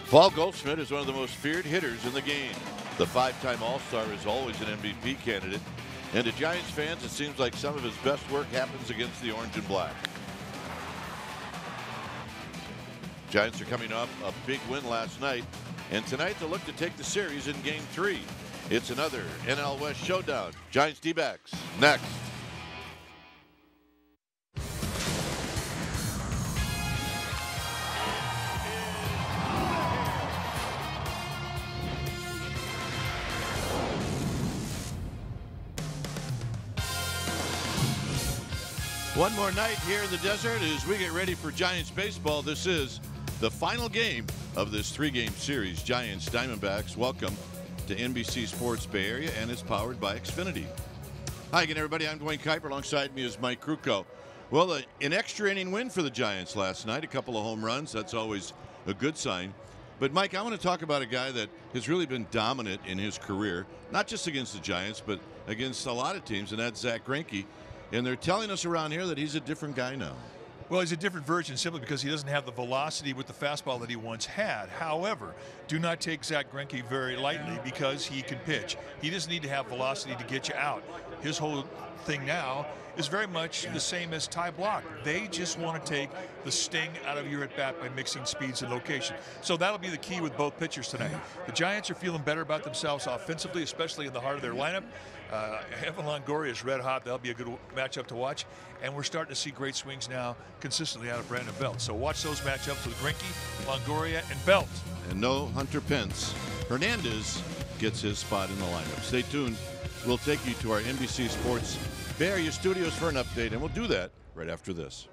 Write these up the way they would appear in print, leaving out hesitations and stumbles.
Paul Goldschmidt is one of the most feared hitters in the game. The five-time All-Star is always an MVP candidate. And to Giants fans, it seems like some of his best work happens against the orange and black. Giants are coming off a big win last night, and tonight they'll look to take the series in Game 3. It's another NL West showdown. Giants D-backs next. One more night here in the desert as we get ready for Giants baseball. This is the final game of this three-game series. Giants Diamondbacks, welcome to NBC Sports Bay Area, and it's powered by Xfinity. Hi again, everybody. I'm Dwayne Kuiper. Alongside me is Mike Krukow. Well, an extra inning win for the Giants last night. A couple of home runs. That's always a good sign. But, Mike, I want to talk about a guy that has really been dominant in his career, not just against the Giants, but against a lot of teams, and that's Zack Greinke. And they're telling us around here that he's a different guy now. Well, he's a different version simply because he doesn't have the velocity with the fastball that he once had. However, do not take Zack Greinke very lightly because he can pitch. He doesn't need to have velocity to get you out. His whole thing now is very much the same as Ty Block. They just want to take the sting out of your at-bat by mixing speeds and location. So that'll be the key with both pitchers tonight. The Giants are feeling better about themselves offensively, especially in the heart of their lineup. Evan Longoria is red hot. That'll be a good matchup to watch. And we're starting to see great swings now consistently out of Brandon Belt. So watch those matchups with Greinke, Longoria, and Belt. And no Hunter Pence. Hernandez gets his spot in the lineup. Stay tuned. We'll take you to our NBC Sports Bay Area studios for an update, and we'll do that right after this.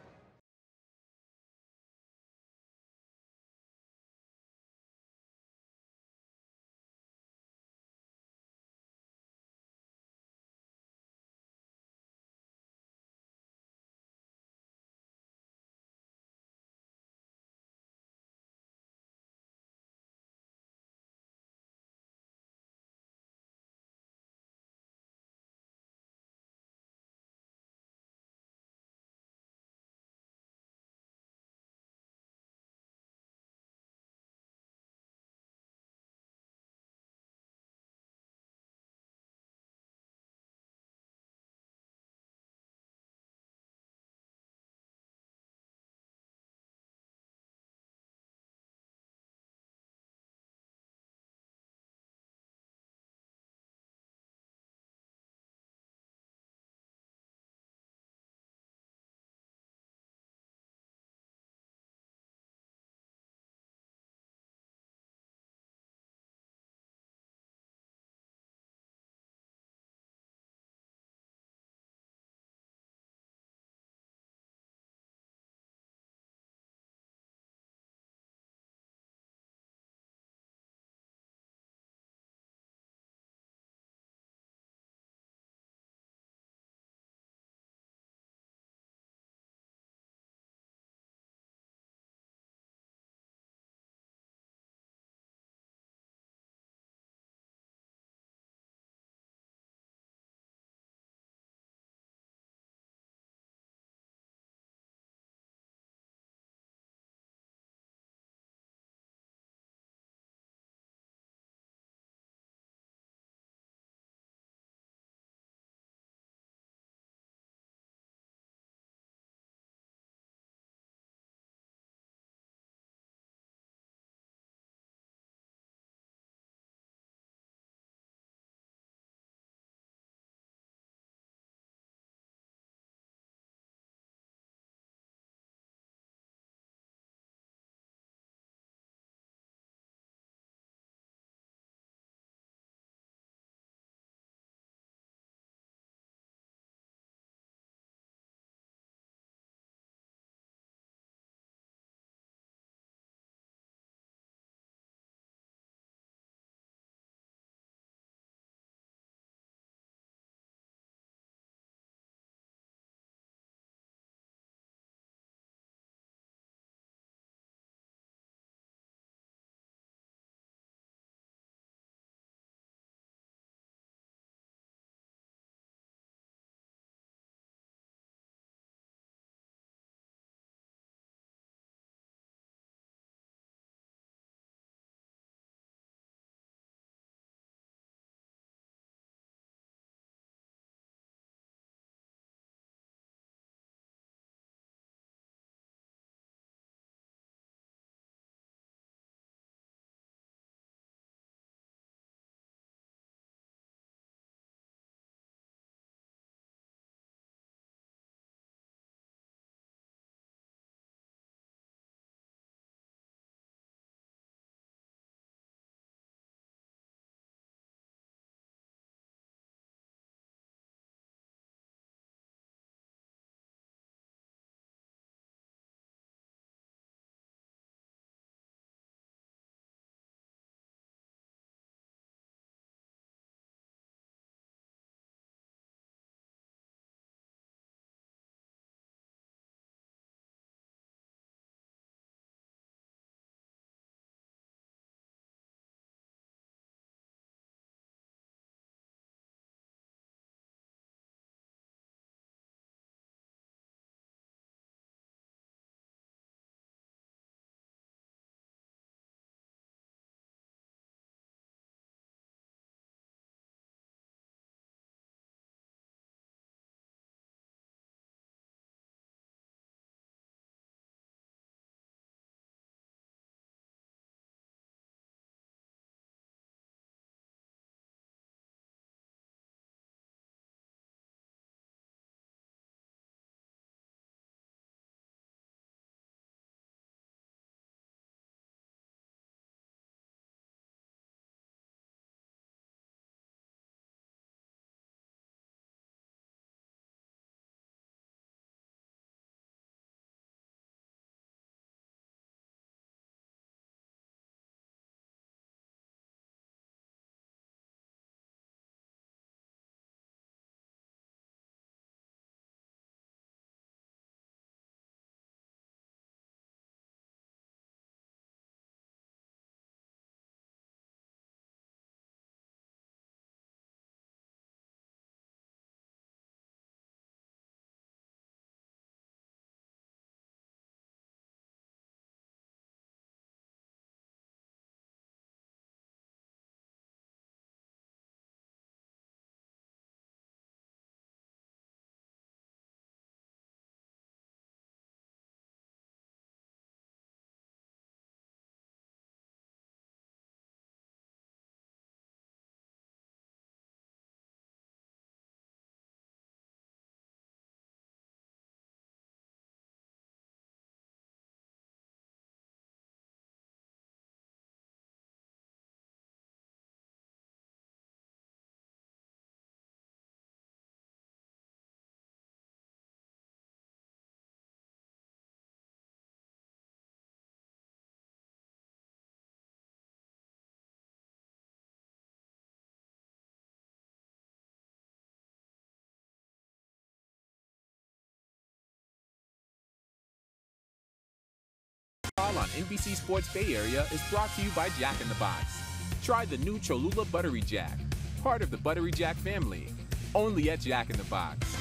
NBC Sports Bay Area is brought to you by Jack in the Box. Try the new Cholula Buttery Jack, part of the Buttery Jack family, only at Jack in the Box.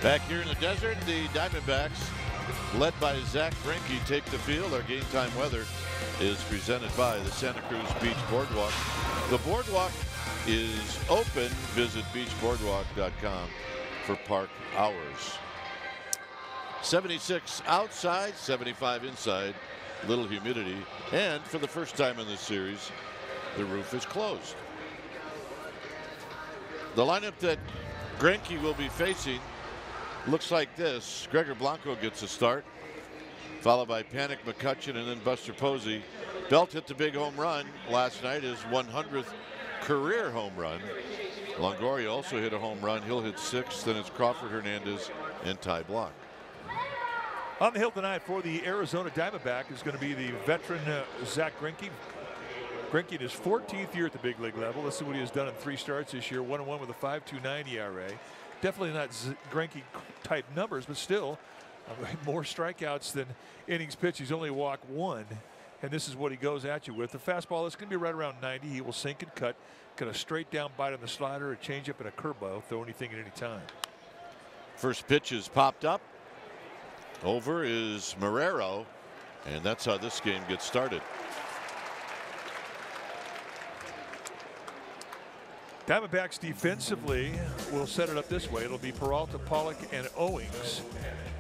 Back here in the desert, the Diamondbacks, led by Zach Greinke, take the field. Our game time weather is presented by the Santa Cruz Beach Boardwalk. The boardwalk is open. Visit beachboardwalk.com for park hours. 76 outside, 75 inside, little humidity, and for the first time in this series, the roof is closed. The lineup that Greinke will be facing looks like this. Gregor Blanco gets a start, followed by Panic McCutcheon and then Buster Posey. Belt hit the big home run last night, his 100th career home run. Longoria also hit a home run. He'll hit 6th. Then it's Crawford, Hernandez, and Ty Block. On the hill tonight for the Arizona Diamondback is going to be the veteran Zach Greinke. Greinke in his 14th year at the big league level. Let's see what he has done in 3 starts this year. 1-1 with a 5.29 ERA. Definitely not Greinke type numbers, but still more strikeouts than innings pitched. He's only walked 1, and this is what he goes at you with. The fastball is going to be right around 90. He will sink and cut. Got a straight down bite on the slider, a changeup, and a curveball. Throw anything at any time. First pitch is popped up. Over is Marrero, and that's how this game gets started. Diamondbacks defensively will set it up this way. It'll be Peralta, Pollock, and Owings.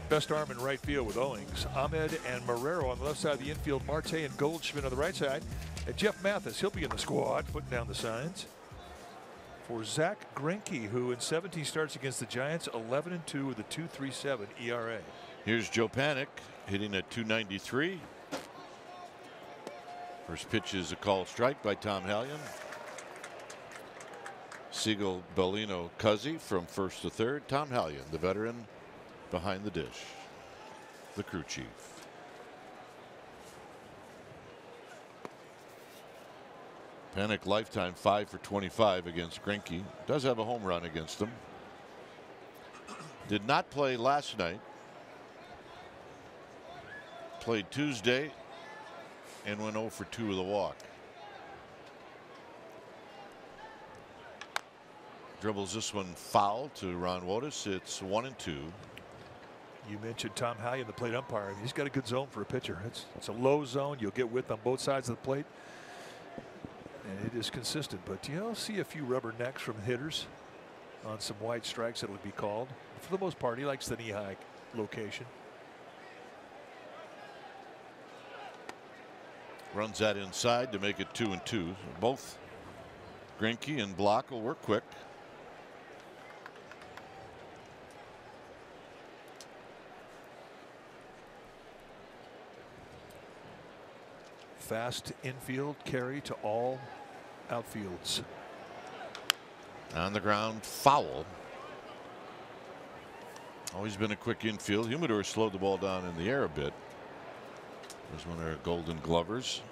Best arm in right field with Owings. Ahmed and Marrero on the left side of the infield. Marte and Goldschmidt on the right side. And Jeff Mathis, he'll be in the squad, putting down the signs. For Zach Greinke, who in 17 starts against the Giants, 11-2 with a 2.37 ERA. Here's Joe Panic hitting at 293. First pitch is a called strike by Tom Hallion. Siegel, Bellino, Cuzzy from first to third. Tom Hallion, the veteran, behind the dish, the crew chief. Panic lifetime 5 for 25 against Greinke. Does have a home run against him. Did not play last night. Played Tuesday and went 0 for 2 with a walk. Dribbles this one foul to Ron Wotus. It's 1-2. You mentioned Tom Hallion, the plate umpire. He's got a good zone for a pitcher. It's a low zone. You'll get width on both sides of the plate. And it is consistent. But you'll see a few rubber necks from hitters on some wide strikes that would be called. For the most part, he likes the knee-high location. Runs that inside to make it 2-2. Both Greinke and Block will work quick. Fast infield carry to all outfields. On the ground, foul. Always been a quick infield. Humidor slowed the ball down in the air a bit. There's one of our Golden Glovers.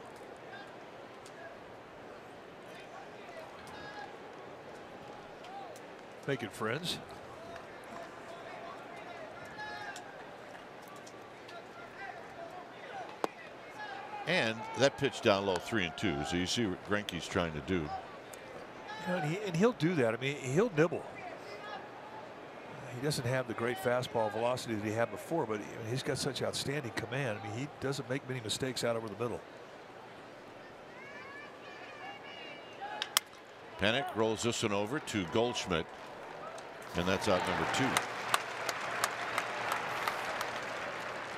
Making friends. And that pitch down low, 3-2. So you see what Greinke's trying to do. You know, and he'll do that. I mean, he'll nibble. He doesn't have the great fastball velocity that he had before, but he's got such outstanding command. I mean, he doesn't make many mistakes out over the middle. Panic rolls this one over to Goldschmidt, and that's out number 2.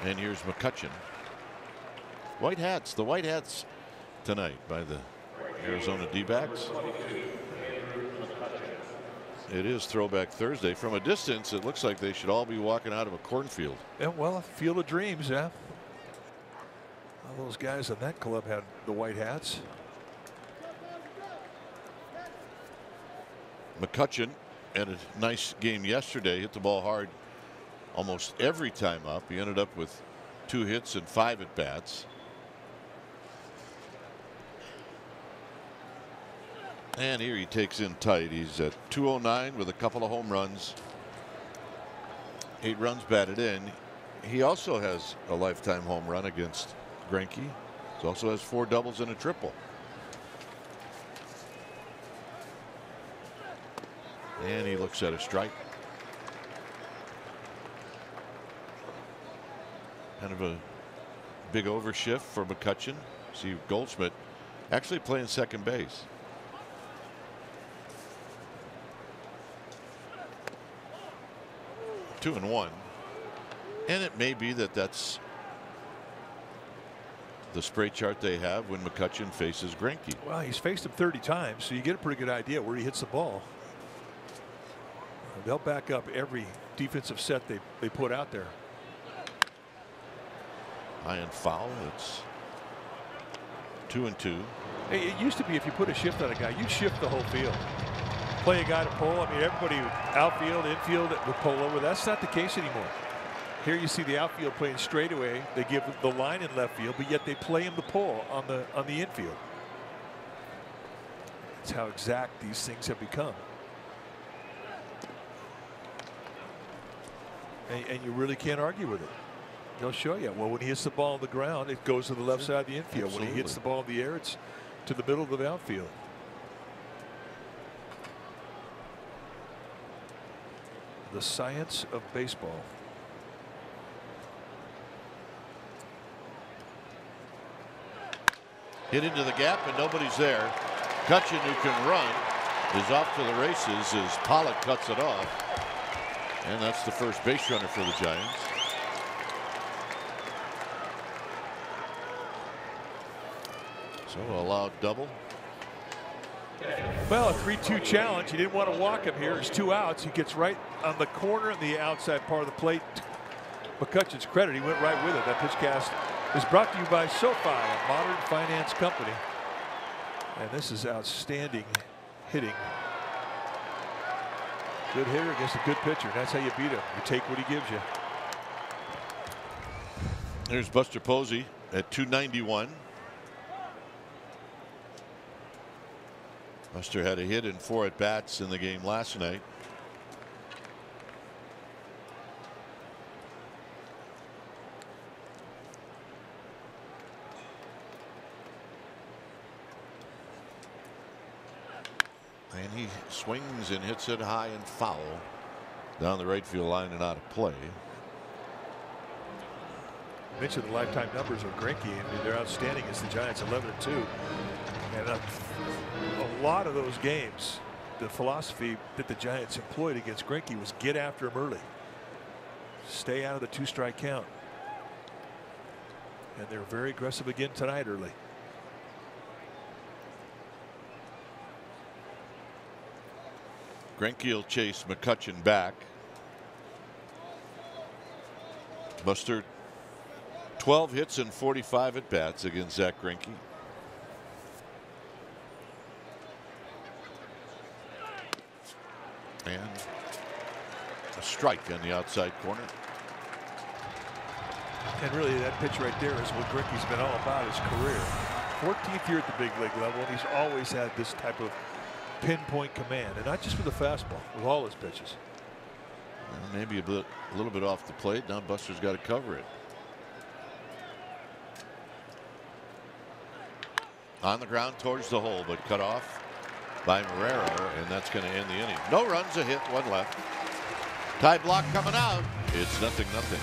And here's McCutcheon. White hats, the white hats tonight by the Arizona D-backs. It is Throwback Thursday. From a distance, it looks like they should all be walking out of a cornfield. Yeah, well, Field of Dreams, yeah. All those guys in that club had the white hats. McCutcheon had a nice game yesterday. Hit the ball hard almost every time up. He ended up with 2 hits and 5 at bats. And here he takes in tight. He's at 209 with a couple of home runs. 8 runs batted in. He also has a lifetime home run against Greinke. He also has 4 doubles and a triple. And he looks at a strike. Kind of a big overshift for McCutchen. See Goldschmidt actually playing second base. Two and one. And it may be that that's the spray chart they have when McCutchen faces Greinke. Well, he's faced him 30 times, so you get a pretty good idea where he hits the ball. They'll back up every defensive set they put out there. High and foul. It's 2 and 2. Hey, it used to be if you put a shift on a guy, you'd shift the whole field. Play a guy to pull. I mean, everybody outfield, infield would pull over. That's not the case anymore. Here you see the outfield playing straightaway. They give the line in left field, but yet they play him to pull on the infield. That's how exact these things have become. And you really can't argue with it. They'll show you. Well, when he hits the ball on the ground, it goes to the left side of the infield. Absolutely. When he hits the ball in the air, it's to the middle of the outfield. The science of baseball. Hit into the gap and nobody's there. Cutchin, who can run, is off to the races as Pollock cuts it off. And that's the first base runner for the Giants. So allowed double. Well, a 3-2 challenge. He didn't want to walk him here. There's 2 outs. He gets right on the corner in the outside part of the plate. McCutchen's credit, he went right with it. That pitch cast is brought to you by SoFi, a modern finance company. And this is outstanding hitting. Good hitter against a good pitcher. That's how you beat him. You take what he gives you. There's Buster Posey at 291. Buster had a hit in 4 at-bats in the game last night. And he swings and hits it high and foul down the right field line and out of play. Mentioned the lifetime numbers of Greinke. I mean, they're outstanding as the Giants, 11-2. And a lot of those games, the philosophy that the Giants employed against Greinke was get after him early. Stay out of the 2-strike count. And they're very aggressive again tonight early. Greinke will chase McCutchen back. Buster 12 hits and 45 at bats against Zach Greinke. And a strike on the outside corner. And really that pitch right there is what Greinke's been all about his career. 14th year at the big league level, and he's always had this type of pinpoint command, and not just with the fastball, with all his pitches. Well, maybe a little bit off the plate. Now Buster's got to cover it. On the ground towards the hole, but cut off by Marrero, and that's going to end the inning. No runs, a hit, 1 left. Tie block coming out. It's 0-0.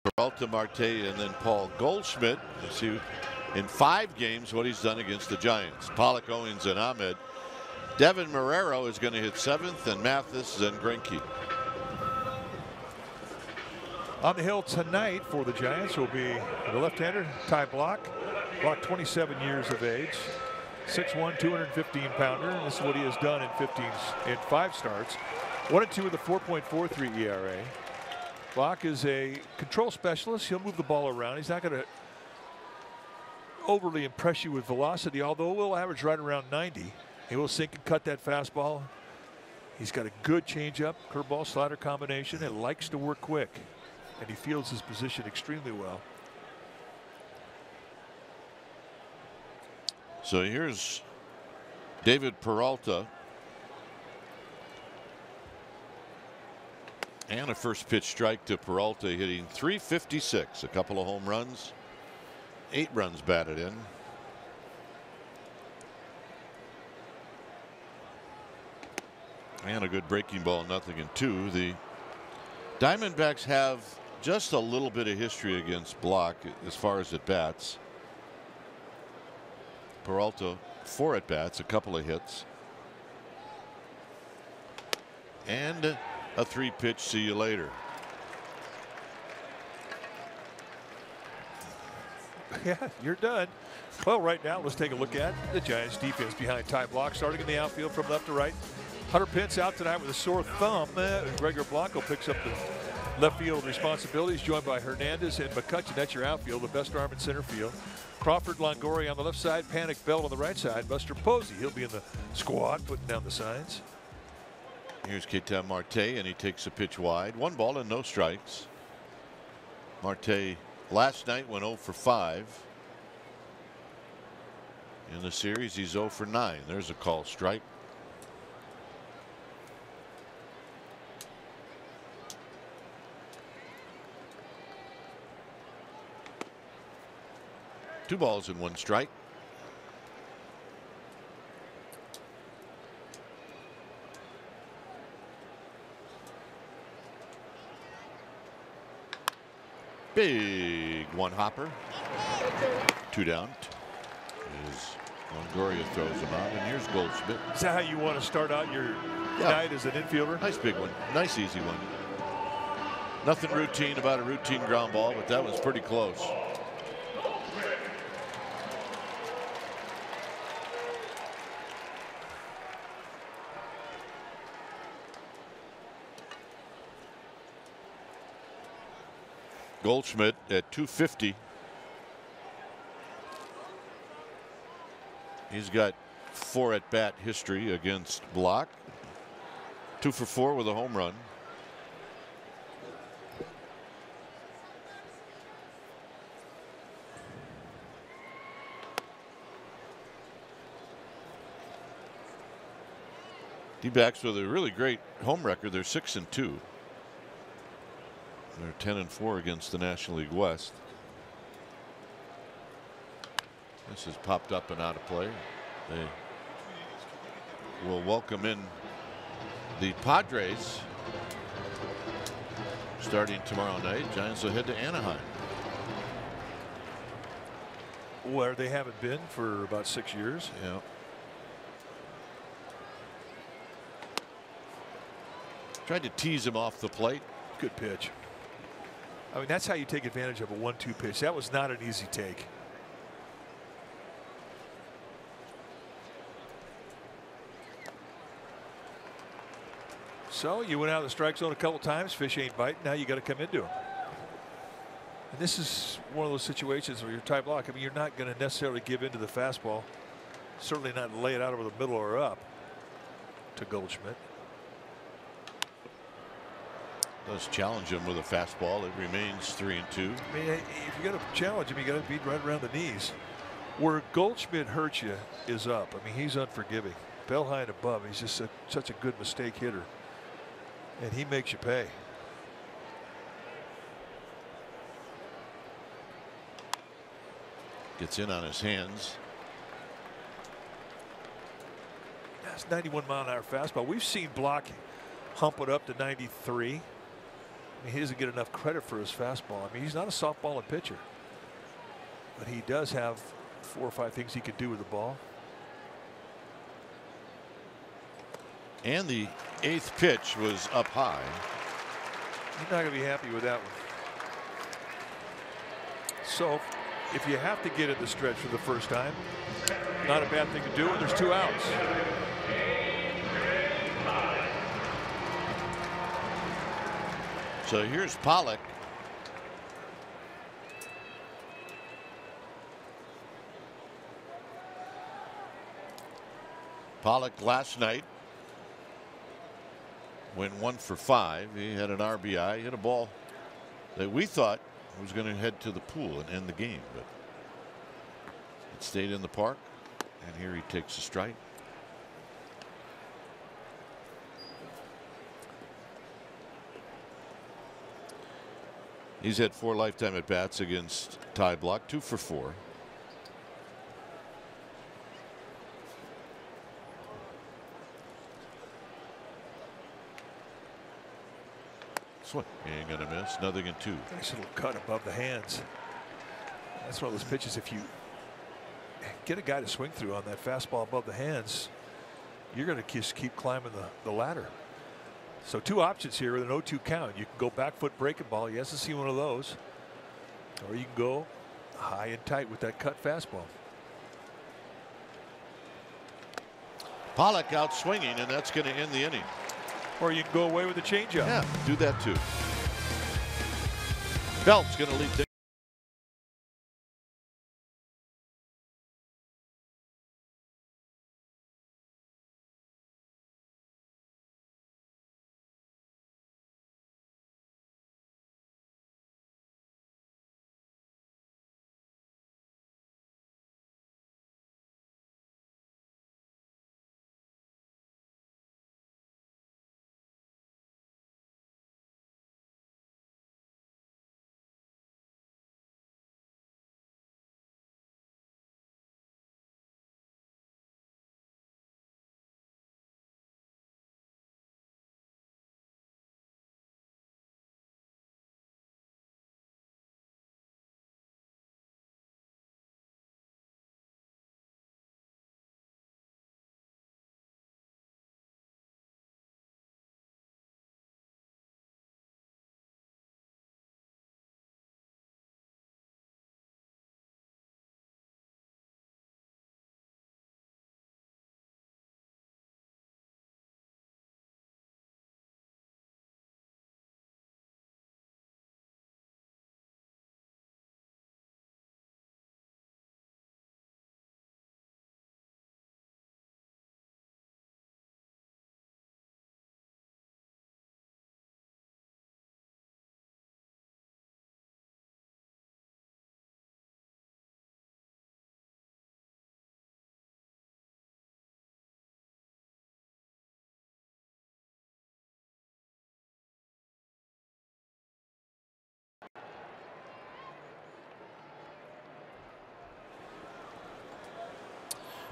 Peralta, Marte, and then Paul Goldschmidt. Let's see in 5 games what he's done against the Giants. Pollock, Owens, and Ahmed. Devin Marrero is going to hit 7th, and Mathis and Greinke. On the hill tonight for the Giants will be the left-hander Ty Block. Block, 27 years of age, 6'1", 215-pounder. This is what he has done in 5 starts. 1-2 with a 4.43 ERA. Block is a control specialist. He'll move the ball around. He's not going to overly impress you with velocity, although will average right around 90. He will sink and cut that fastball. He's got a good changeup, curveball, slider combination, and likes to work quick. And he fields his position extremely well. So here's David Peralta. And a first pitch strike to Peralta, hitting .356. A couple of home runs. 8 runs batted in. And a good breaking ball, 0-2. The Diamondbacks have just a little bit of history against Block as far as at bats. Peralta 4 at bats, a couple of hits. And a 3-pitch see you later. Yeah, you're done. Well, right now, let's take a look at the Giants defense behind Ty Block, starting in the outfield from left to right. Hunter Pence out tonight with a sore thumb. Gregor Blanco picks up the left field responsibilities, joined by Hernandez and McCutcheon. That's your outfield, the best arm in center field. Crawford, Longoria on the left side, Panic Bell on the right side. Buster Posey, he'll be in the squad, putting down the signs. Here's Keita Marte, and he takes a pitch wide. 1 ball and no strikes. Marte last night went 0 for 5. In the series, he's 0 for 9. There's a call strike. Two balls and 1 strike. Big 1 hopper. 2 down. As Longoria throws him out, and here's Goldschmidt. Is that how you want to start out your night as an infielder? Nice big one. Nice easy one. Nothing routine about a routine ground ball, but that was pretty close. Goldschmidt at 250. He's got 4 at bat history against Block. 2 for 4 with a home run. D-backs with a really great home record. They're 6-2. They're 10-4 against the National League West. This has popped up and out of play. They will welcome in the Padres starting tomorrow night. Giants will head to Anaheim, where they haven't been for about 6 years. Yeah. Tried to tease him off the plate. Good pitch. I mean, that's how you take advantage of a 1-2 pitch. That was not an easy take. So you went out of the strike zone a couple times. Fish ain't biting. Now you got to come into him. And this is one of those situations where you're Ty Block. I mean, you're not going to necessarily give into the fastball. Certainly not lay it out over the middle or up to Goldschmidt. Does challenge him with a fastball. It remains 3-2. I mean, if you got to challenge him, you got to beat right around the knees. Where Goldschmidt hurts you is up. I mean, he's unforgiving. Bell high and above. He's just such a good mistake hitter, and he makes you pay. Gets in on his hands. That's 91-mile-an-hour fastball. We've seen Block hump it up to 93. I mean, he doesn't get enough credit for his fastball. I mean, he's not a softballing pitcher, but he does have 4 or 5 things he can do with the ball. And the 8th pitch was up high. He's not going to be happy with that one. So if you have to get in the stretch for the first time, not a bad thing to do, and there's 2 outs. So here's Pollock. Pollock last night went 1 for 5. He had an RBI, hit a ball that we thought was going to head to the pool and end the game, but it stayed in the park, and here he takes a strike. He's had 4 lifetime at bats against Ty Block, 2 for 4. Swing. He ain't gonna miss. Nothing in 2. Nice little cut above the hands. That's one of those pitches. If you get a guy to swing through on that fastball above the hands, you're going to just keep climbing the ladder. So 2 options here with an 0-2 count. You can go back foot breaking ball. He hasn't seen one of those. Or you can go high and tight with that cut fastball. Pollock out swinging, and that's going to end the inning. Or you can go away with a changeup. Yeah, do that too. Belt's going to lead things.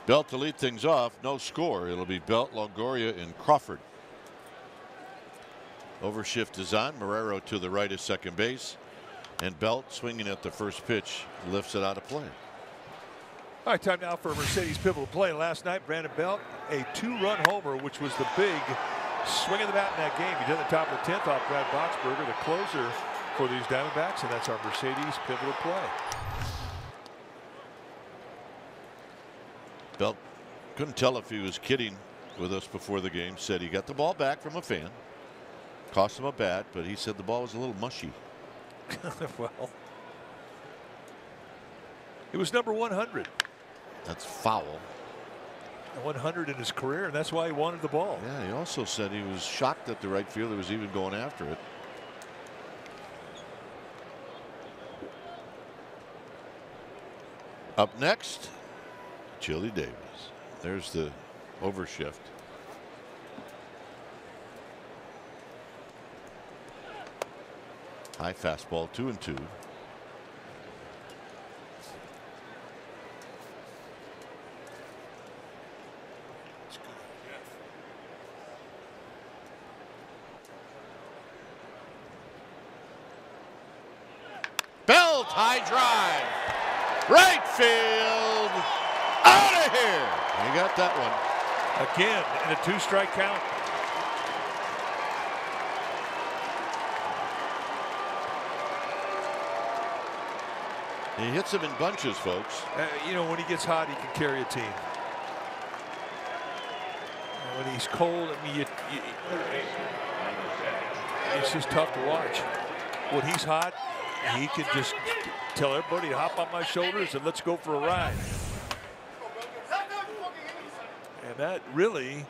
Belt to lead things off. No score. It'll be Belt, Longoria, and Crawford. Overshift is on. Marrero to the right of second base, and Belt swinging at the first pitch lifts it out of play. All right, time now for a Mercedes pivotal play. Last night, Brandon Belt, a 2-run homer, which was the big swing of the bat in that game. He did the top of the 10th off Brad Boxberger, the closer for these Diamondbacks, and that's our Mercedes pivotal play. Belt couldn't tell if he was kidding with us before the game. Said he got the ball back from a fan. Cost him a bat, but he said the ball was a little mushy. Well, it was number 100. That's foul. 100 in his career, and that's why he wanted the ball. Yeah, he also said he was shocked that the right fielder was even going after it. Up next, Chili Davis. There's the overshift. High fastball, 2-2. Belt, high drive. Right field. Out of here. He got that one. Again, in a 2-strike count. He hits them in bunches, folks. You know, when he gets hot, he can carry a team. And when he's cold, I mean, it's just tough to watch. When he's hot, he can just tell everybody to hop on my shoulders and let's go for a ride. And that really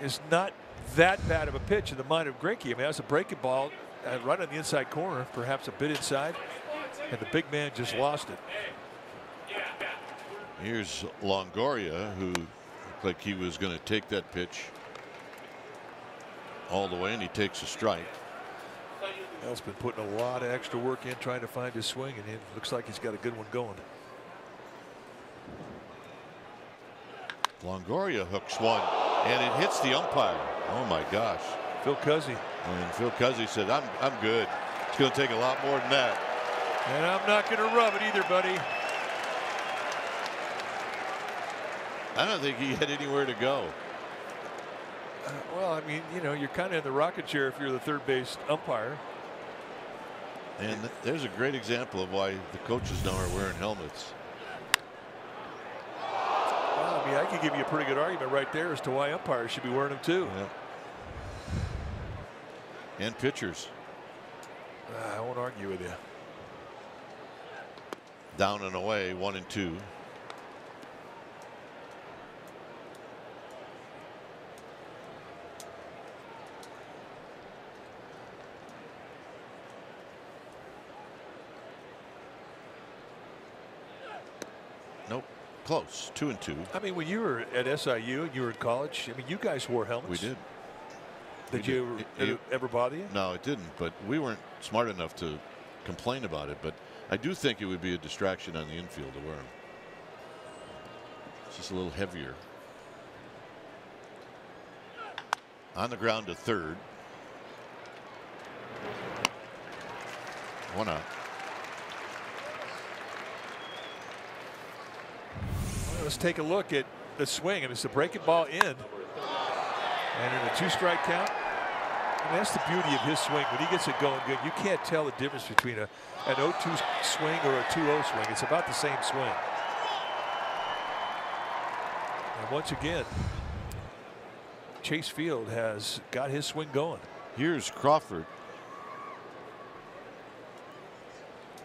is not that bad of a pitch in the mind of Greinke. I mean, that's a breaking ball right on the inside corner, perhaps a bit inside. And the big man just lost it. Here's Longoria, who looked like he was going to take that pitch all the way, and he takes a strike. Bell's been putting a lot of extra work in trying to find his swing, and it looks like he's got a good one going. Longoria hooks one, and it hits the umpire. Oh my gosh. Phil Cuzzy. And Phil Cuzzy said, I'm good. It's going to take a lot more than that. And I'm not going to rub it either, buddy. I don't think he had anywhere to go. Well, I mean, you know, you're kind of in the rocket chair if you're the third base umpire. And there's a great example of why the coaches now are wearing helmets. Well, I mean, I could give you a pretty good argument right there as to why umpires should be wearing them too. Yeah. And pitchers. I won't argue with you. Down and away, 1-2. Nope. Close. 2-2. I mean, when you were at SIU and you were in college, I mean, you guys wore helmets. We did. Did you ever bother you? No, it didn't. But we weren't smart enough to complain about it. But I do think it would be a distraction on the infield to wear them. It's just a little heavier. On the ground to third. 1 out. Well, let's take a look at the swing. And it's a breaking ball in. And in a 2-strike count. And that's the beauty of his swing. When he gets it going good, you can't tell the difference between an 0-2 swing or a 2-0 swing. It's about the same swing. And once again, Chase Field has got his swing going. Here's Crawford.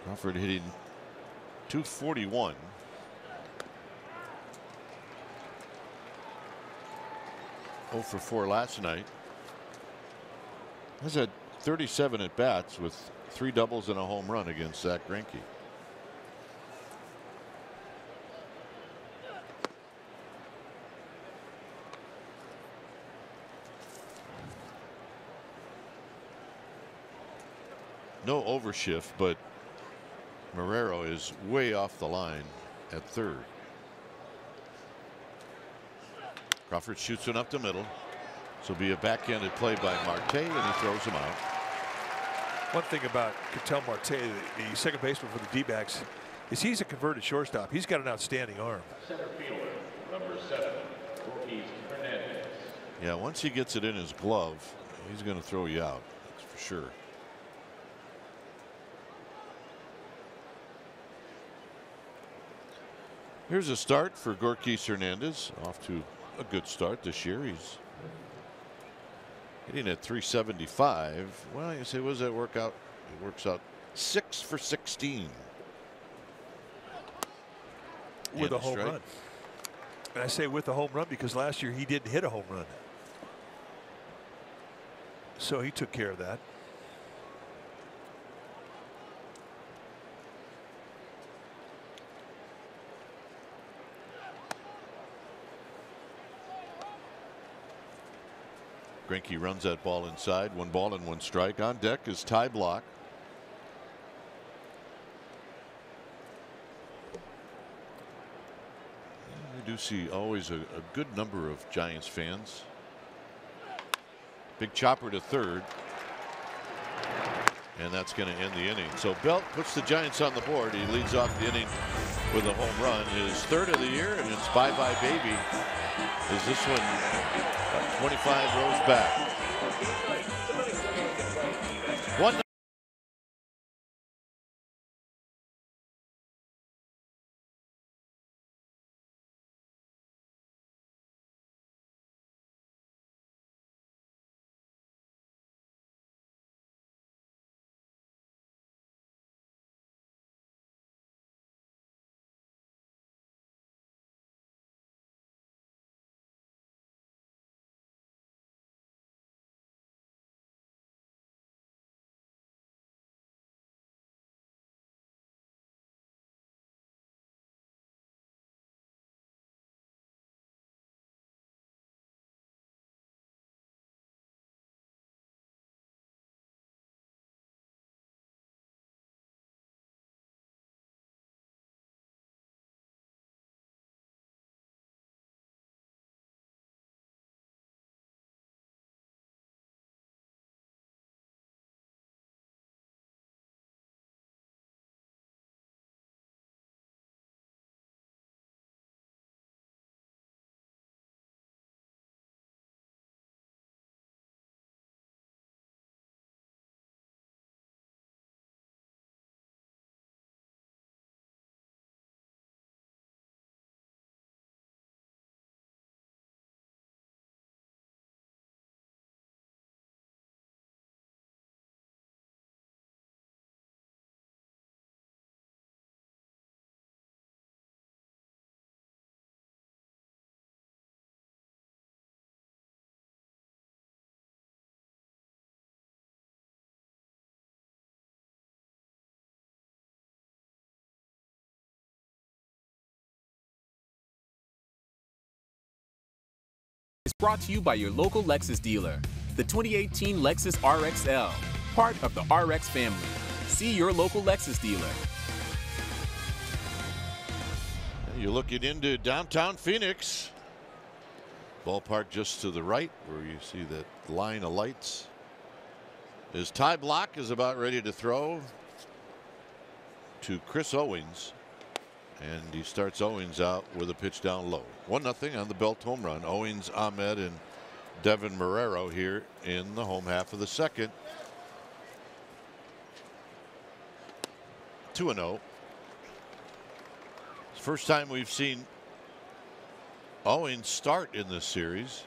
Crawford hitting .241. Oh for 4 last night. Has had 37 at bats with 3 doubles and a home run against Zach Greinke. No overshift, but Marrero is way off the line at third. Crawford shoots one up the middle. This will be a backhanded play by Marte, and he throws him out. One thing about Ketel Marte, the second baseman for the D-backs, is he's a converted shortstop. He's got an outstanding arm. Center fielder, number 7, Ortiz Hernandez. Yeah, once he gets it in his glove, he's going to throw you out. That's for sure. Here's a start for Ortiz Hernandez. Off to a good start this year. He's hitting at .375. Well, you say, what does that work out? It works out 6 for 16. With a home run. And I say with a home run because last year he didn't hit a home run. So he took care of that. Greinke runs that ball inside. 1 ball and 1 strike. On deck is Ty Blach. We do see always a good number of Giants fans. Big chopper to third. and that's going to end the inning. So Belt puts the Giants on the board. He leads off the inning with a home run, his third of the year, and it's bye-bye baby as this one 25 rows back. 1. Is brought to you by your local Lexus dealer. The 2018 Lexus RXL, part of the RX family. See your local Lexus dealer. You're looking into downtown Phoenix. Ballpark just to the right where you see that line of lights. His Ty Block is about ready to throw to Chris Owings. And he starts Owings out with a pitch down low. 1-0 on the Belt home run. Owings, Ahmed, and Devin Marrero here in the home half of the second. 2-0. First time we've seen Owings start in this series.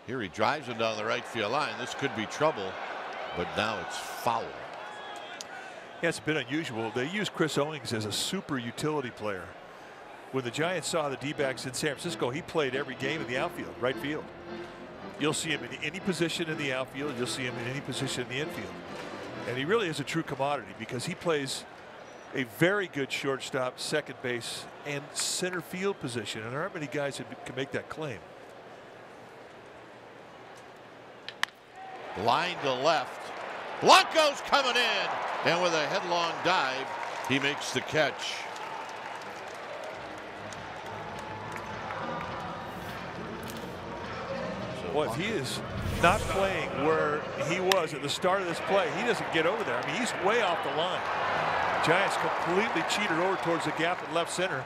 Here he drives him down the right field line. This could be trouble, but now it's foul. Yeah, it's a bit unusual. They use Chris Owings as a super utility player. When the Giants saw the D-backs in San Francisco, he played every game in the outfield, right field. You'll see him in any position in the outfield. You'll see him in any position in the infield. And he really is a true commodity because he plays a very good shortstop, second base, and center field position. And there aren't many guys who can make that claim. Line to left. Blanco's coming in, and with a headlong dive, he makes the catch. Well, if he is not playing where he was at the start of this play, he doesn't get over there. I mean, he's way off the line. Giants completely cheated over towards the gap in left center.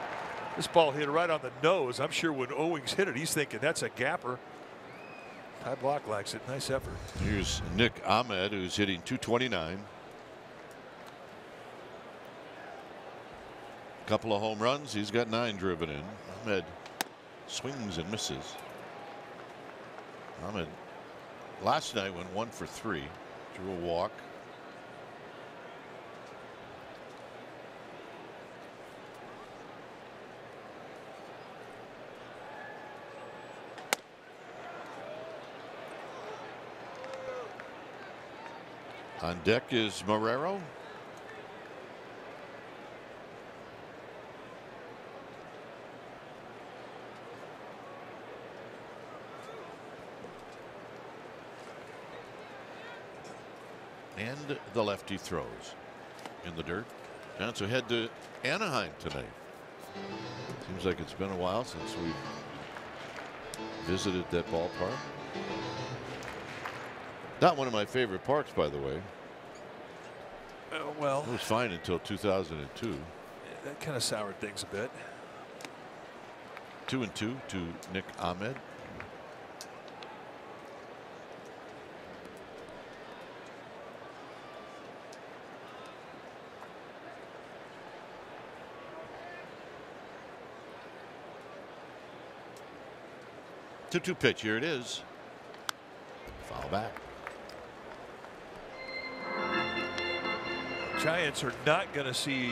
This ball hit right on the nose. I'm sure when Owings hit it, he's thinking that's a gapper. Ty Block likes it. Nice effort. Here's Nick Ahmed, who's hitting .229. Couple of home runs. He's got 9 driven in. Ahmed swings and misses. Ahmed last night went 1 for 3. Drew a walk. On deck is Marrero. And the lefty throws in the dirt. Giants will head to Anaheim tonight. Seems like it's been a while since we've visited that ballpark. Not one of my favorite parks, by the way. Well, it was fine until 2002. That kind of soured things a bit. 2-2 to Nick Ahmed. Two pitch. Here it is. Foul back. Giants are not going to see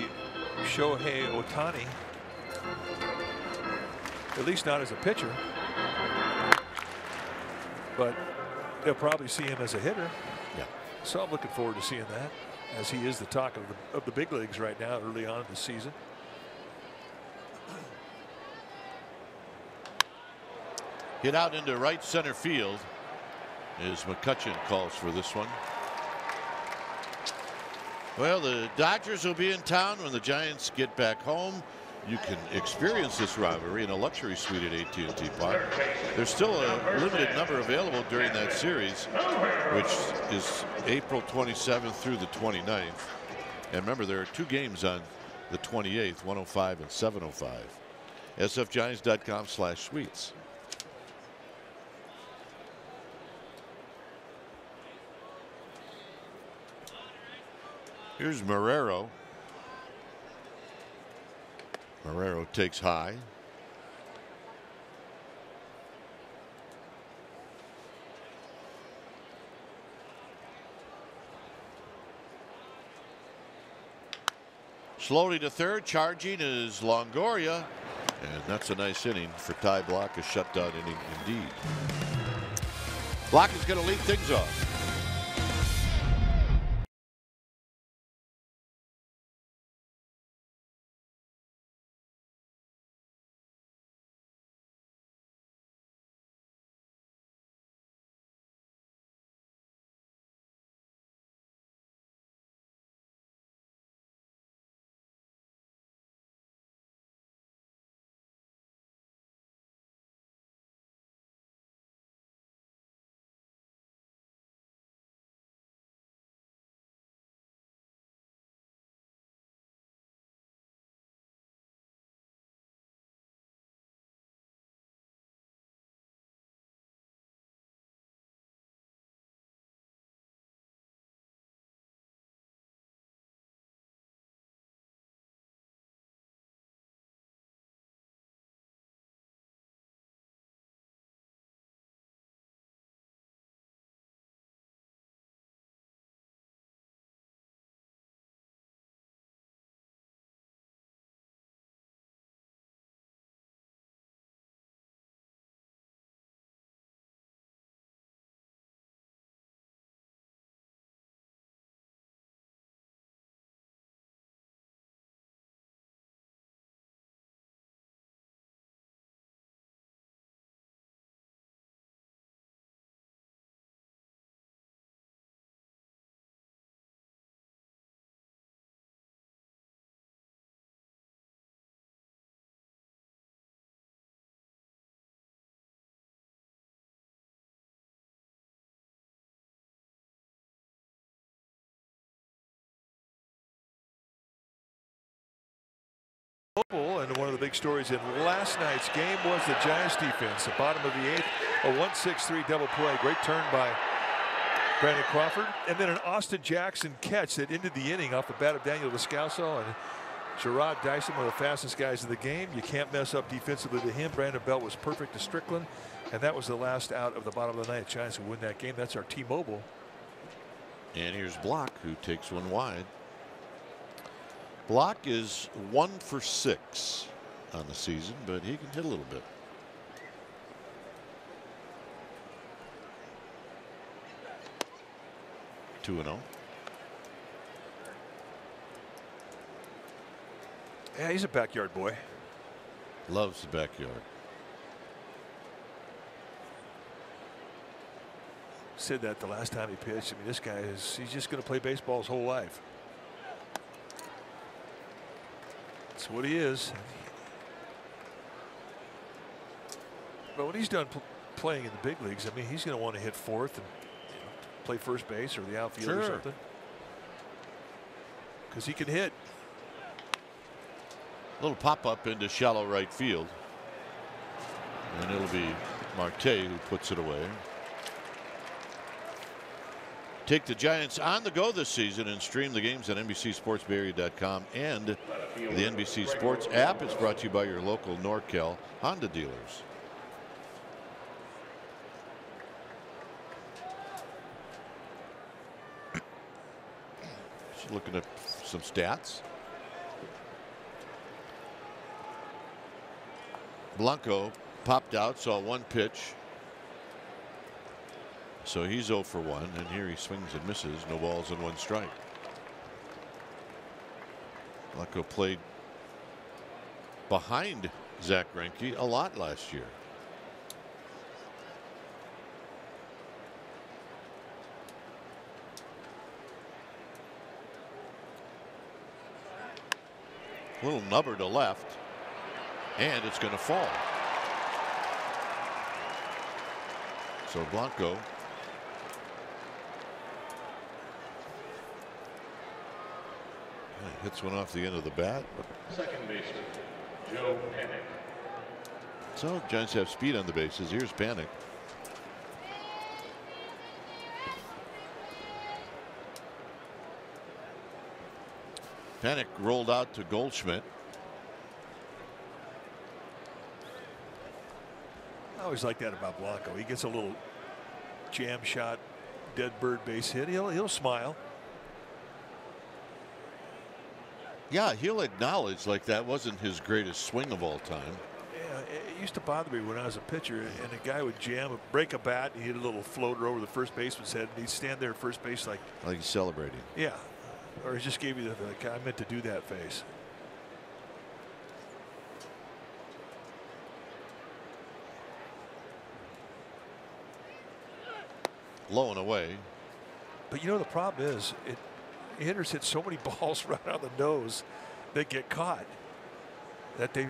Shohei Ohtani, at least not as a pitcher, but they'll probably see him as a hitter. Yeah. So I'm looking forward to seeing that, as he is the talk of the big leagues right now early on in the season. Hit out into right center field as McCutcheon calls for this one. Well, the Dodgers will be in town when the Giants get back home. You can experience this rivalry in a luxury suite at AT&T Park. There's still a limited number available during that series, which is April 27th through the 29th. And remember, there are 2 games on the 28th, 105 and 705. sfgiants.com/suites. Here's Marrero. Marrero takes high. Slowly to third. Charging is Longoria. And that's a nice inning for Ty Blach, a shutdown inning indeed. Blach is going to lead things off. And one of the big stories in last night's game was the Giants defense. The bottom of the 8th, a 1-6-3 double play. Great turn by Brandon Crawford. And then an Austin Jackson catch that ended the inning off the bat of Daniel Descalso. And Gerard Dyson, one of the fastest guys in the game. You can't mess up defensively to him. Brandon Belt was perfect to Strickland. And that was the last out of the bottom of the 9th. Giants will win that game. That's our T-Mobile. And here's Blach, who takes one wide. Blach is 1 for 6 on the season, but he can hit a little bit. Two 2-0. Yeah, he's a backyard boy. Loves the backyard. Said that the last time he pitched. I mean, this guy he's just going to play baseball his whole life. That's what he is. But when he's done playing in the big leagues, I mean, he's going to want to hit fourth and play first base or the outfield or Sure. something. Because he can hit. Little pop-up into shallow right field. And it'll be Marte who puts it away. Take the Giants on the go this season and stream the games on NBCSportsBayArea.com and the NBC Sports app. It's brought to you by your local NorCal Honda dealers. Just looking at some stats. Blanco popped out, saw one pitch. So he's 0 for 1, and here he swings and misses. No balls and 1 strike. Blanco played behind Zach Greinke a lot last year. Little nubber to left, and it's going to fall. So Blanco hits one off the end of the bat. Second baseman, Joe Panic. So Giants have speed on the bases. Here's Panic. Panic rolled out to Goldschmidt. I always like that about Blanco. He gets a little jam shot, dead bird base hit. He'll smile. Yeah, he'll acknowledge like that wasn't his greatest swing of all time. Yeah, it used to bother me when I was a pitcher and a guy would jam, break a bat, and he'd hit a little floater over the first baseman's head, and he'd stand there at first base like he's celebrating. Yeah, or he just gave you the like, I meant to do that face. Low and away. But you know the problem is hitters hit so many balls right on the nose that get caught that they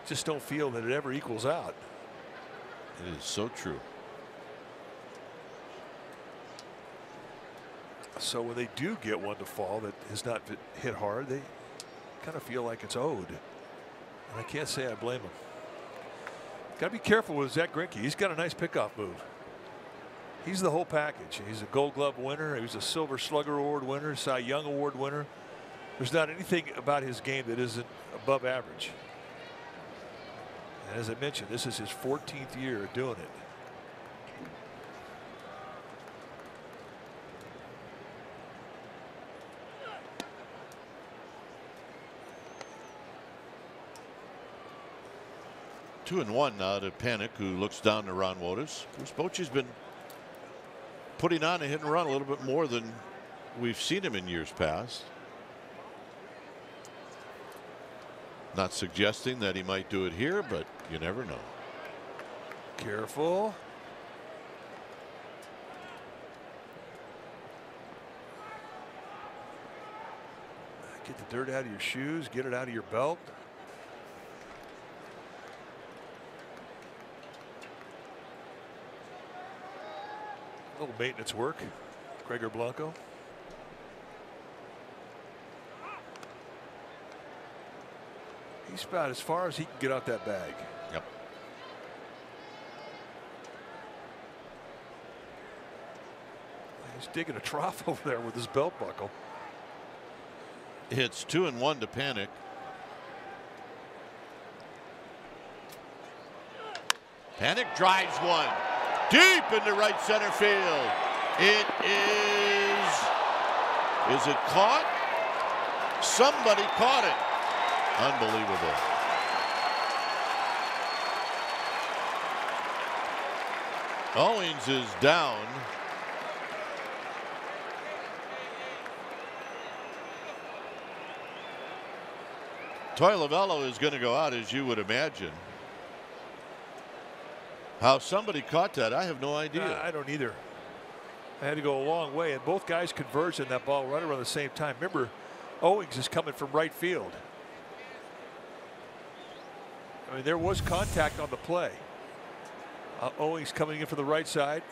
just don't feel that it ever equals out. It is so true. So when they do get one to fall that has not hit hard, they kind of feel like it's owed. And I can't say I blame them. Got to be careful with Zach Greinke. He's got a nice pickoff move. He's the whole package. He's a Gold Glove winner. He was a Silver Slugger Award winner, Cy Young Award winner. There's not anything about his game that isn't above average. And as I mentioned, this is his 14th year of doing it. Two and one now to Panic, who looks down to Ron Wotus. Bruce Bochy's been putting on a hit and run a little bit more than we've seen him in years past. Not suggesting that he might do it here, but you never know. Careful. Get the dirt out of your shoes, get it out of your belt. A little maintenance work. Gregor Blanco. He's about as far as he can get out that bag. Yep. He's digging a trough over there with his belt buckle. It's 2 and 1 to Panic. Panic drives one deep into right center field. It is it caught? Somebody caught it. Unbelievable. Owings is down. Toy Lavello is going to go out, as you would imagine. How somebody caught that, I have no idea. I don't either. I had to go a long way, and both guys converged in that ball right around the same time. Remember, Owings is coming from right field. I mean, there was contact on the play. Owings coming in from the right side.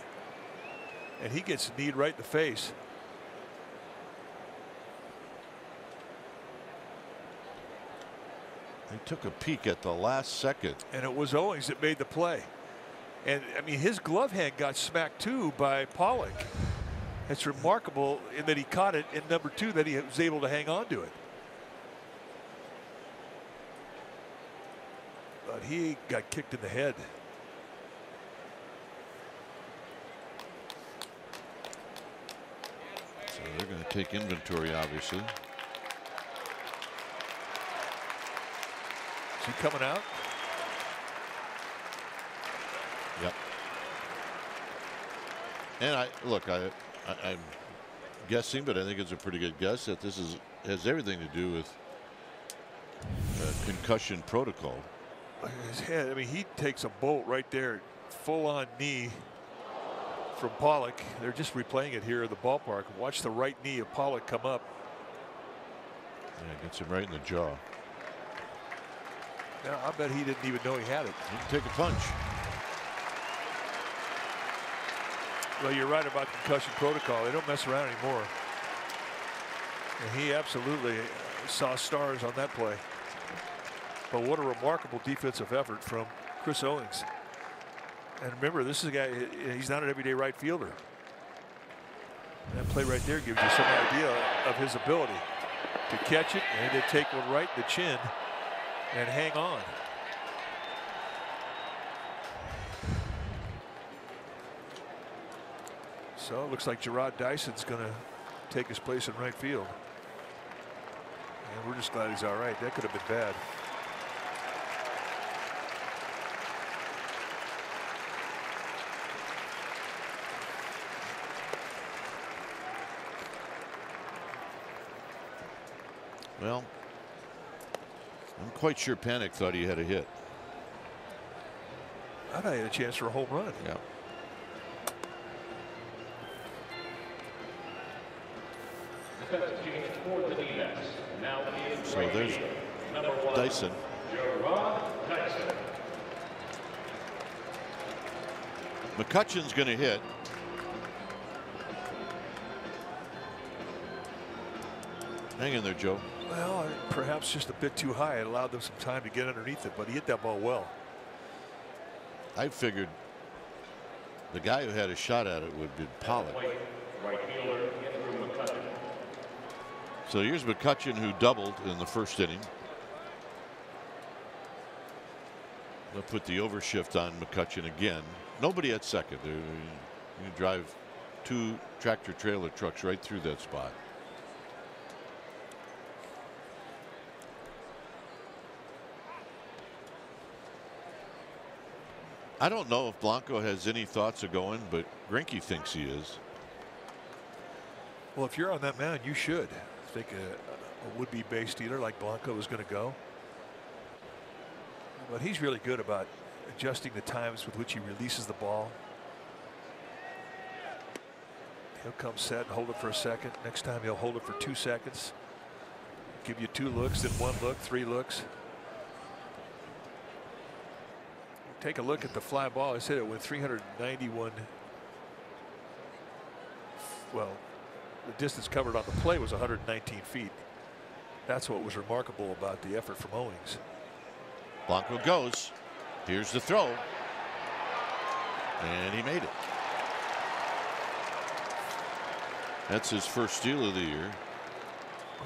and he gets kneed right in the face. He took a peek at the last second. And it was Owings that made the play. And I mean, his glove hand got smacked too by Pollock. It's remarkable in that he caught it in number 2, that he was able to hang on to it. But he got kicked in the head. So they're going to take inventory, obviously. Is he coming out? Yep. And I'm guessing, but I think it's a pretty good guess that this has everything to do with concussion protocol. His head, I mean, he takes a bolt right there, full on knee from Pollock. They're just replaying it here at the ballpark. Watch the right knee of Pollock come up. Yeah, gets him right in the jaw. Now, I bet he didn't even know he had it. He can take a punch. Well, you're right about concussion protocol. They don't mess around anymore. And he absolutely saw stars on that play. But what a remarkable defensive effort from Chris Owings. And remember, this is a guy, he's not an everyday right fielder. That play right there gives you some idea of his ability to catch it and to take one right in the chin and hang on. So it looks like Gerard Dyson's going to take his place in right field. And we're just glad he's all right. That could have been bad. Well, I'm quite sure Panic thought he had a hit. I thought he had a chance for a home run. Yeah. So there's Dyson. McCutcheon's going to hit. Hang in there, Joe. Well, perhaps just a bit too high. It allowed them some time to get underneath it, but he hit that ball well. I figured the guy who had a shot at it would be Pollock. So here's McCutcheon, who doubled in the first inning. They'll put the overshift on McCutcheon again. Nobody at second. You drive 2 tractor trailer trucks right through that spot. I don't know if Blanco has any thoughts of going, but Greinke thinks he is. Well, if you're on that mound, you should think a would-be base stealer like Blanco is going to go. But he's really good about adjusting the times with which he releases the ball. He'll come set and hold it for a second. Next time he'll hold it for 2 seconds. Give you 2 looks, then 1 look, 3 looks. Take a look at the fly ball. I said it went 391. Well, the distance covered on the play was 119 feet. That's what was remarkable about the effort from Owings. Blanco goes. Here's the throw. And he made it. That's his first steal of the year.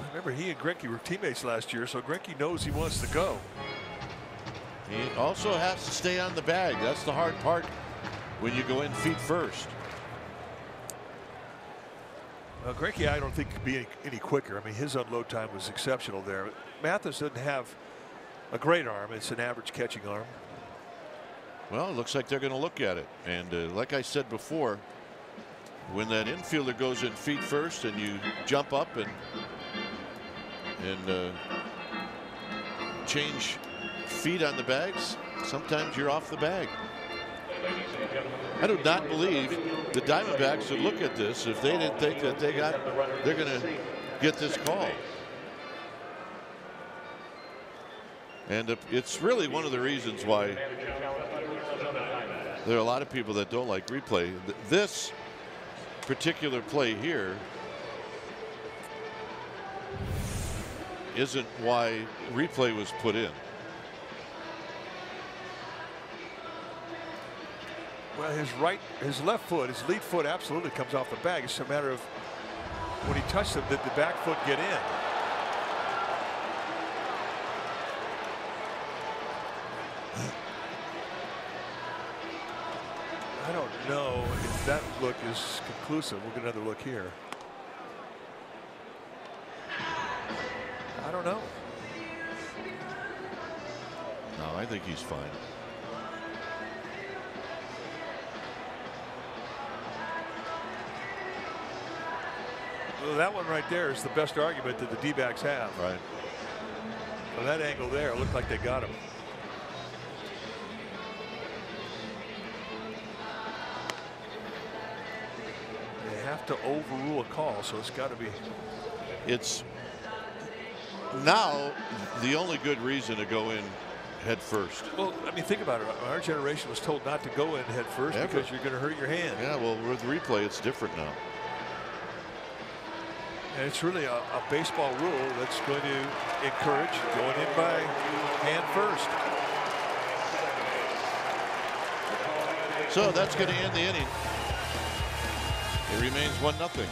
Remember, he and Greinke were teammates last year, so Greinke knows he wants to go. He also has to stay on the bag. That's the hard part when you go in feet first. Well, Greinke, I don't think could be any quicker. I mean, his unload time was exceptional there. Mathis doesn't have a great arm. It's an average catching arm. Well, it looks like they're going to look at it. And like I said before, when that infielder goes in feet first and you jump up and change feet on the bags, sometimes you're off the bag. I do not believe the Diamondbacks would look at this if they didn't think that they're going to get this call. And it's really one of the reasons why there are a lot of people that don't like replay. This particular play here isn't why replay was put in. Well, his left foot, his lead foot absolutely comes off the bag. It's a matter of when he touched it, did the back foot get in? I don't know if that look is conclusive. We'll get another look here. I don't know. No, I think he's fine. Well, that one right there is the best argument that the D-backs have. Right. From that angle there, it looked like they got him. They have to overrule a call, so it's got to be. It's now the only good reason to go in head first. Well, I mean, think about it. Our generation was told not to go in head first because you're going to hurt your hand. Yeah, well, with replay, it's different now. And it's really a baseball rule that's going to encourage going in by hand first. So that's going to end the inning. It remains 1-0.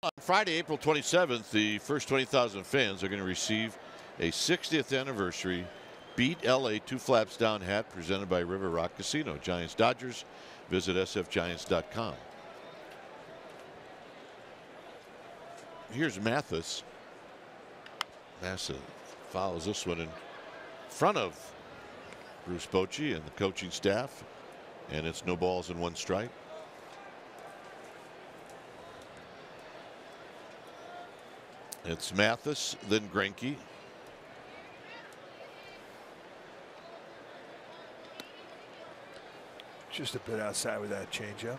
On Friday, April 27th, the first 20,000 fans are going to receive a 60th anniversary Beat LA Two Flaps Down hat presented by River Rock Casino. Giants Dodgers. Visit sfgiants.com. Here's Mathis. Massa follows this one in front of Bruce Bochy and the coaching staff, and it's no balls and one strike. It's Mathis, then Greinke. Just a bit outside with that changeup.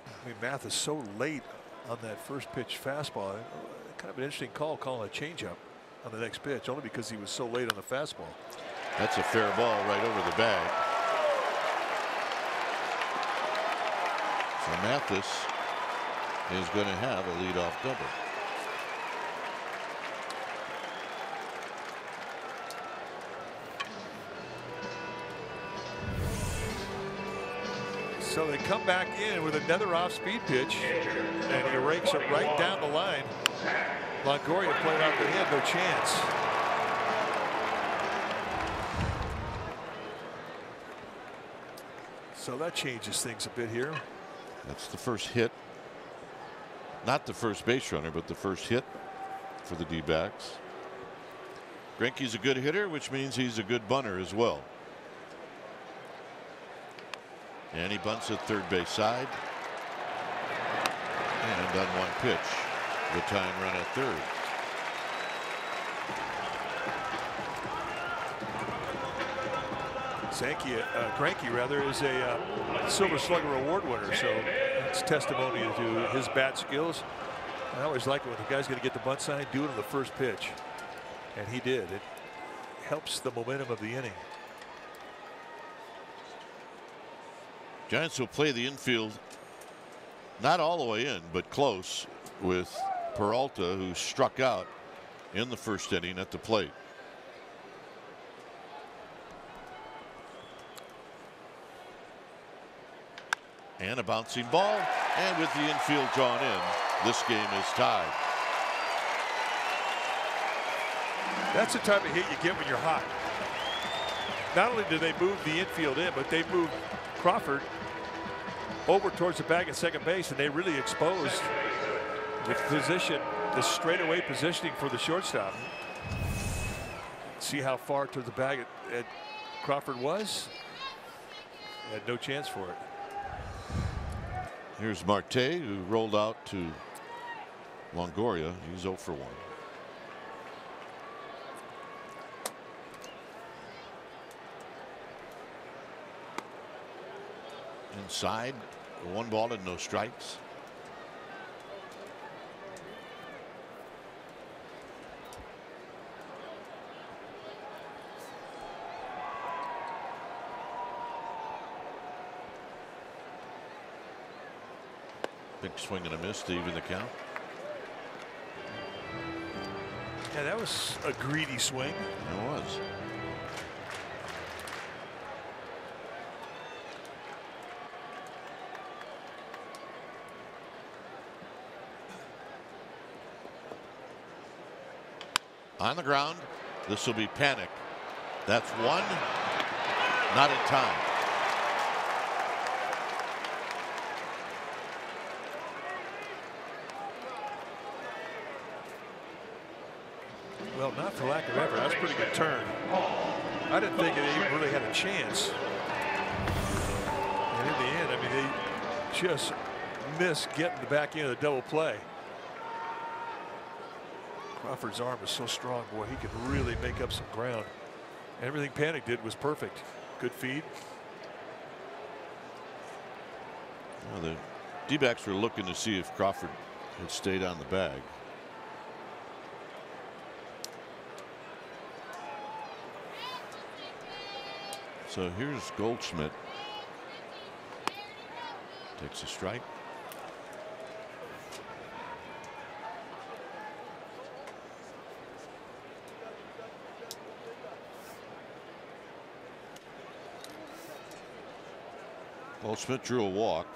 I mean, Mathis so late on that first pitch fastball. Kind of an interesting call calling a changeup on the next pitch, only because he was so late on the fastball. That's a fair ball right over the bag. So Mathis is going to have a leadoff double. So they come back in with another off-speed pitch, and he rakes it right down the line. Longoria played out the hand, no chance. So that changes things a bit here. That's the first hit. Not the first base runner, but the first hit for the D-backs. Greinke's a good hitter, which means he's a good bunter as well. And he bunts at third base side. And on one pitch, the tying run at third. Greinke rather is a Silver Slugger Award winner, so it's testimony to his bat skills. I always like it when the guy's going to get the bunt sign, do it on the first pitch, and he did. It helps the momentum of the inning. Giants will play the infield, not all the way in, but close, with Peralta, who struck out in the first inning, at the plate. And a bouncing ball, and with the infield drawn in, this game is tied. That's the type of hit you get when you're hot. Not only did they move the infield in, but they moved Crawford over towards the bag at second base, and they really exposed the position, the straightaway positioning for the shortstop. See how far to the bag at Crawford was? Had no chance for it. Here's Marte, who rolled out to Longoria. He's 0 for 1. Inside, 1 ball and no strikes. Big swing and a miss to even the count. Yeah, that was a greedy swing. It was. On the ground. This will be panic. That's 1. Not in time. Well, not for lack of effort. That's a pretty good turn. I didn't think they even really had a chance. And in the end, I mean, they just missed getting the back end of the double play. Crawford's arm is so strong, boy, he can really make up some ground. Everything Panic did was perfect. Good feed. Well, the D-backs were looking to see if Crawford had stayed on the bag. So here's Goldschmidt. Takes a strike. Goldschmidt drew a walk.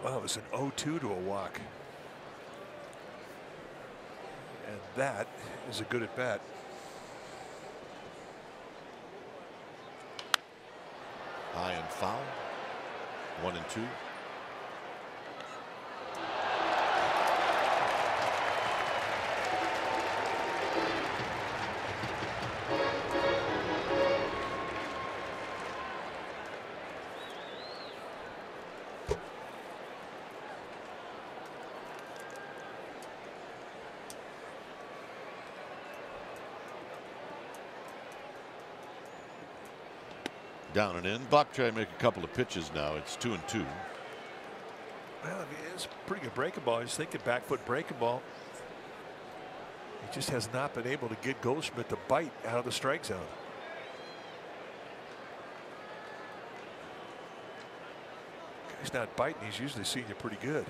Well, it was an 0-2 to a walk. And that is a good at bat. High and foul. 1 and 2. Down and in. Buck trying to make a couple of pitches now. It's 2 and 2. Well, I mean, it's a pretty good breaking ball. He's thinking back foot breaking ball. He just has not been able to get Goldschmidt to bite out of the strike zone. He's not biting. He's usually seeing you pretty good.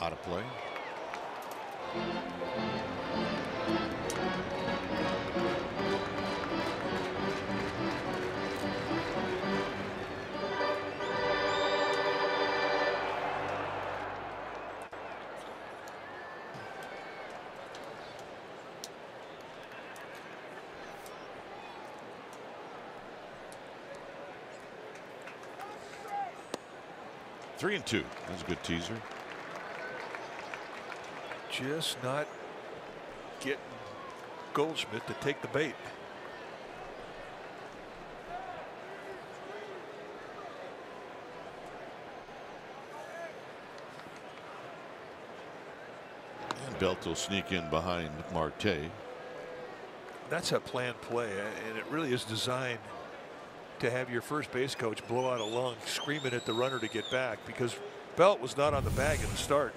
Out of play. 3-2. That's a good teaser. Just not getting Goldschmidt to take the bait. And Belt will sneak in behind Marte. That's a planned play, and it really is designed to have your first base coach blow out a lung screaming at the runner to get back, because Belt was not on the bag at the start.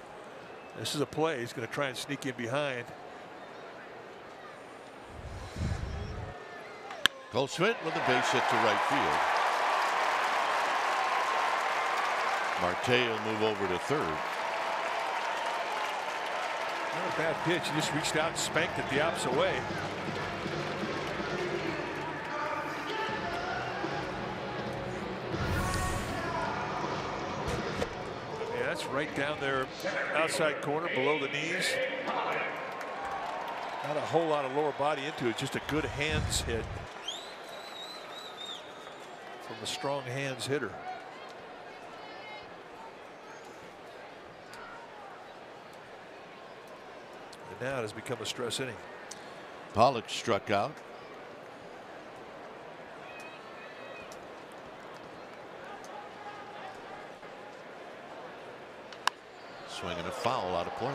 This is a play. He's going to try and sneak in behind. Goldschmidt with a base hit to right field. Marte will move over to third. Not a bad pitch. He just reached out and spanked it the opposite way. Yeah, that's right down there, outside corner, below the knees. Not a whole lot of lower body into it, just a good hands hit from a strong hands hitter. And now it has become a stress inning. Pollock struck out. Swinging a foul out of play.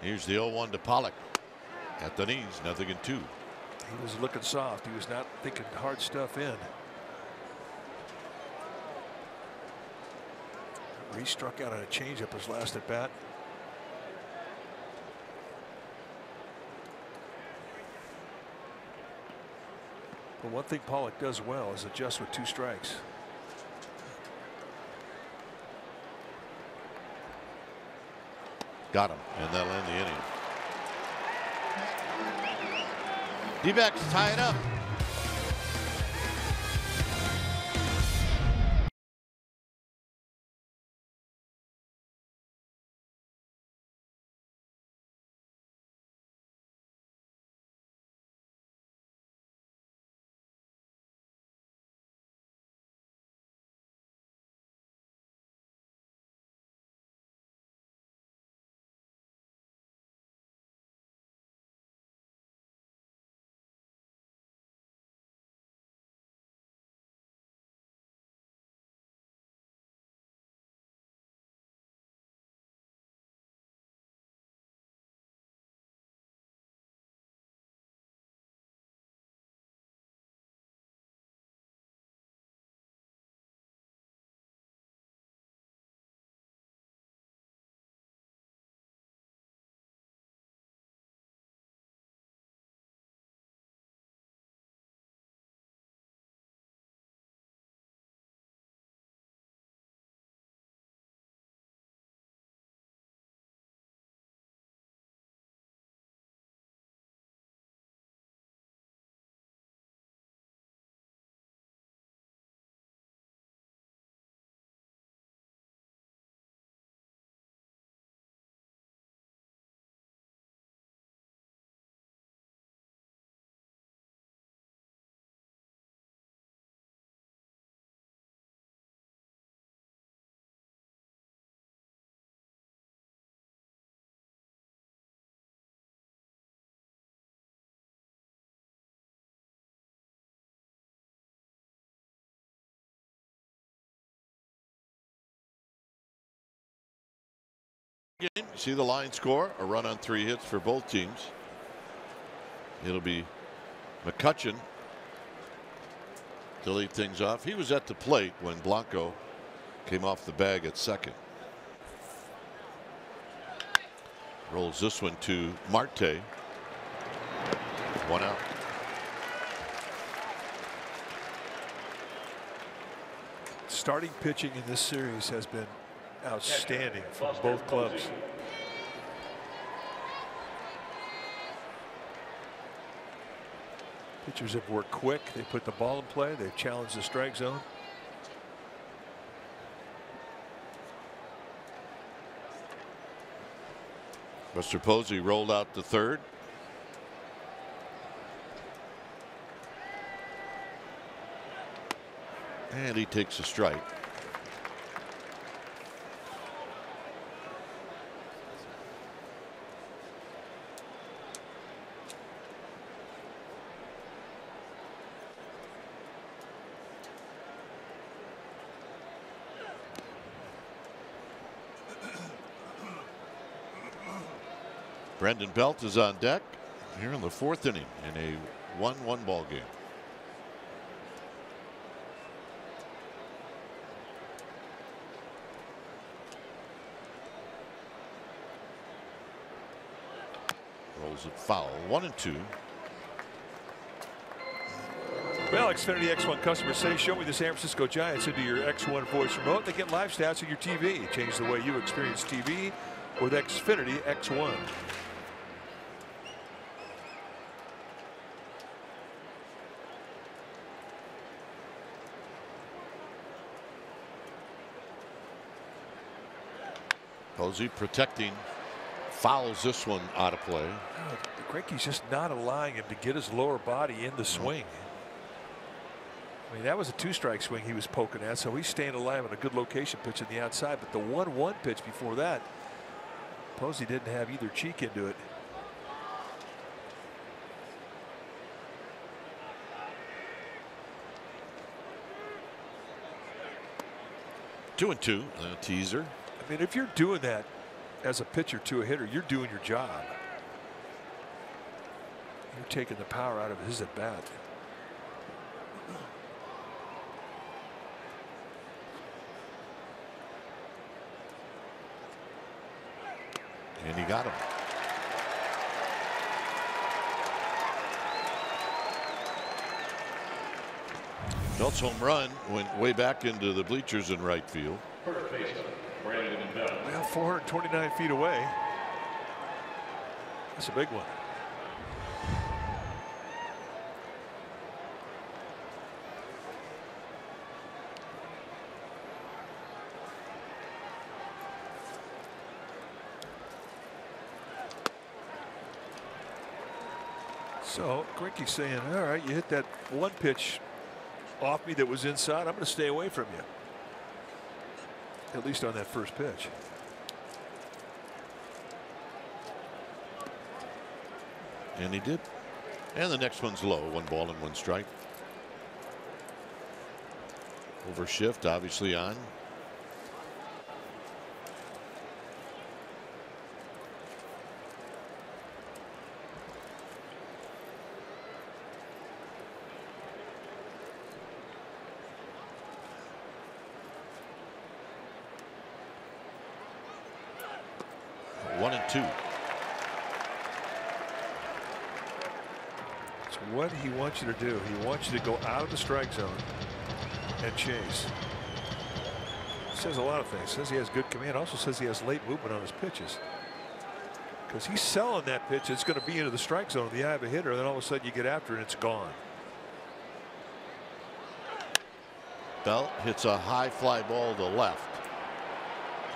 Here's the 0-1 to Pollock. At the knees, 0-2. He was looking soft. He was not thinking hard stuff in. He struck out on a changeup his last at bat. But one thing Pollock does well is adjust with 2 strikes. Got him, and that'll end the inning. D-backs tie it up. Game. See the line score, a run on 3 hits for both teams. It'll be McCutchen to lead things off. He was at the plate when Blanco came off the bag at second. Rolls this one to Marte. 1 out. Starting pitching in this series has been outstanding from both clubs. Pitchers have worked quick. They put the ball in play. They've challenged the strike zone. Buster Posey rolled out to third. And he takes a strike. Brendan Belt is on deck here in the fourth inning in a 1-1 ball game. Rolls it foul. 1-2. Well, Xfinity X1 customers say, show me the San Francisco Giants into your X1 voice remote. They get live stats on your TV. Change the way you experience TV with Xfinity X1. Posey protecting, fouls this one out of play. Greinke's just not allowing him to get his lower body in the swing. I mean, that was a two-strike swing he was poking at, so he's staying alive on a good location pitch on the outside. But the 1-1 pitch before that, Posey didn't have either cheek into it. Two and two, a teaser. I mean, if you're doing that as a pitcher to a hitter, you're doing your job. You're taking the power out of his at bat. And he got him. Belt's home run went way back into the bleachers in right field. First baseman, Brandon Belt. Well, 429 feet away. That's a big one. So Greinke's saying, all right, you hit that one pitch off me that was inside. I'm going to stay away from you. At least on that first pitch. And he did. And the next one's low. 1 ball and 1 strike. Over shift obviously on. One and two. It's what he wants you to do. He wants you to go out of the strike zone and chase. Says a lot of things. Says he has good command. Also says he has late movement on his pitches. Because he's selling that pitch. It's going to be into the strike zone in the eye of a hitter. And then all of a sudden you get after it and it's gone. Belt hits a high fly ball to left.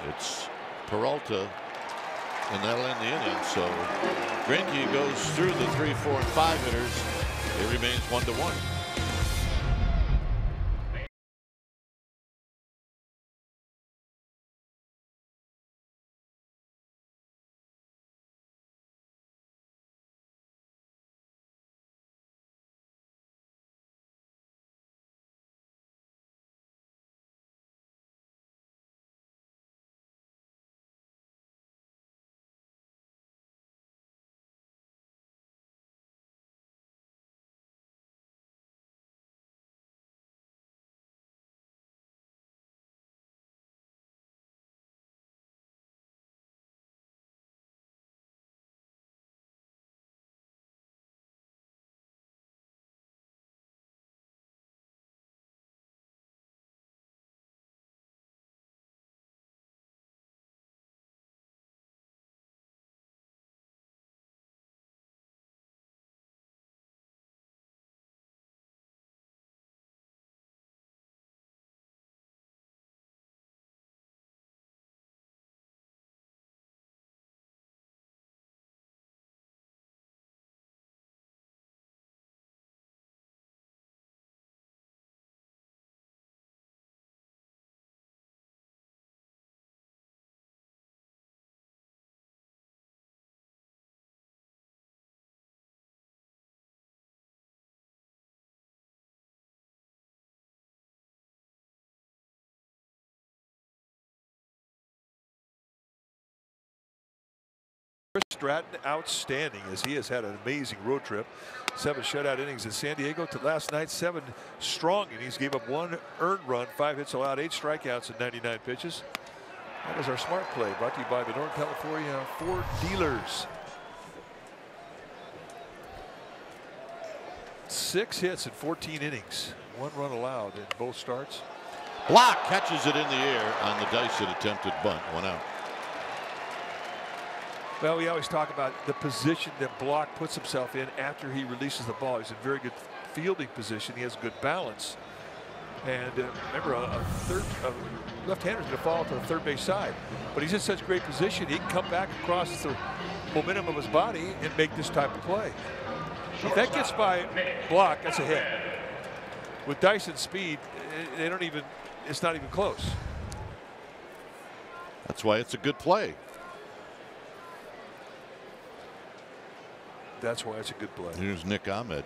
It's Peralta. And that'll end the inning. So Greinke goes through the 3, 4, and 5 hitters. It remains 1-1. Stratton outstanding, as he has had an amazing road trip. 7 shutout innings in San Diego to last night, 7 strong innings. Gave up 1 earned run, 5 hits allowed, 8 strikeouts in 99 pitches. That is our smart play, brought to you by the Northern California Ford dealers. 6 hits in 14 innings, 1 run allowed in both starts. Block catches it in the air on the Dyson attempted bunt. 1 out. Well, we always talk about the position that Block puts himself in after he releases the ball. He's in very good fielding position. He has good balance. And remember, a left-hander is going to fall to the third base side. But he's in such great position, he can come back across the momentum of his body and make this type of play. If that gets by Block, that's a hit. With Dyson's speed, they don't even, it's not even close. That's why it's a good play. That's why it's a good play. Here's Nick Ahmed.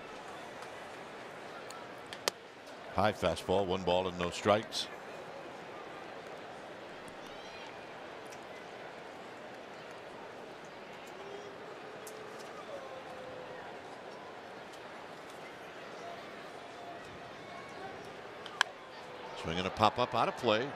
High fastball, 1 ball and no strikes. Swinging a pop up out of play.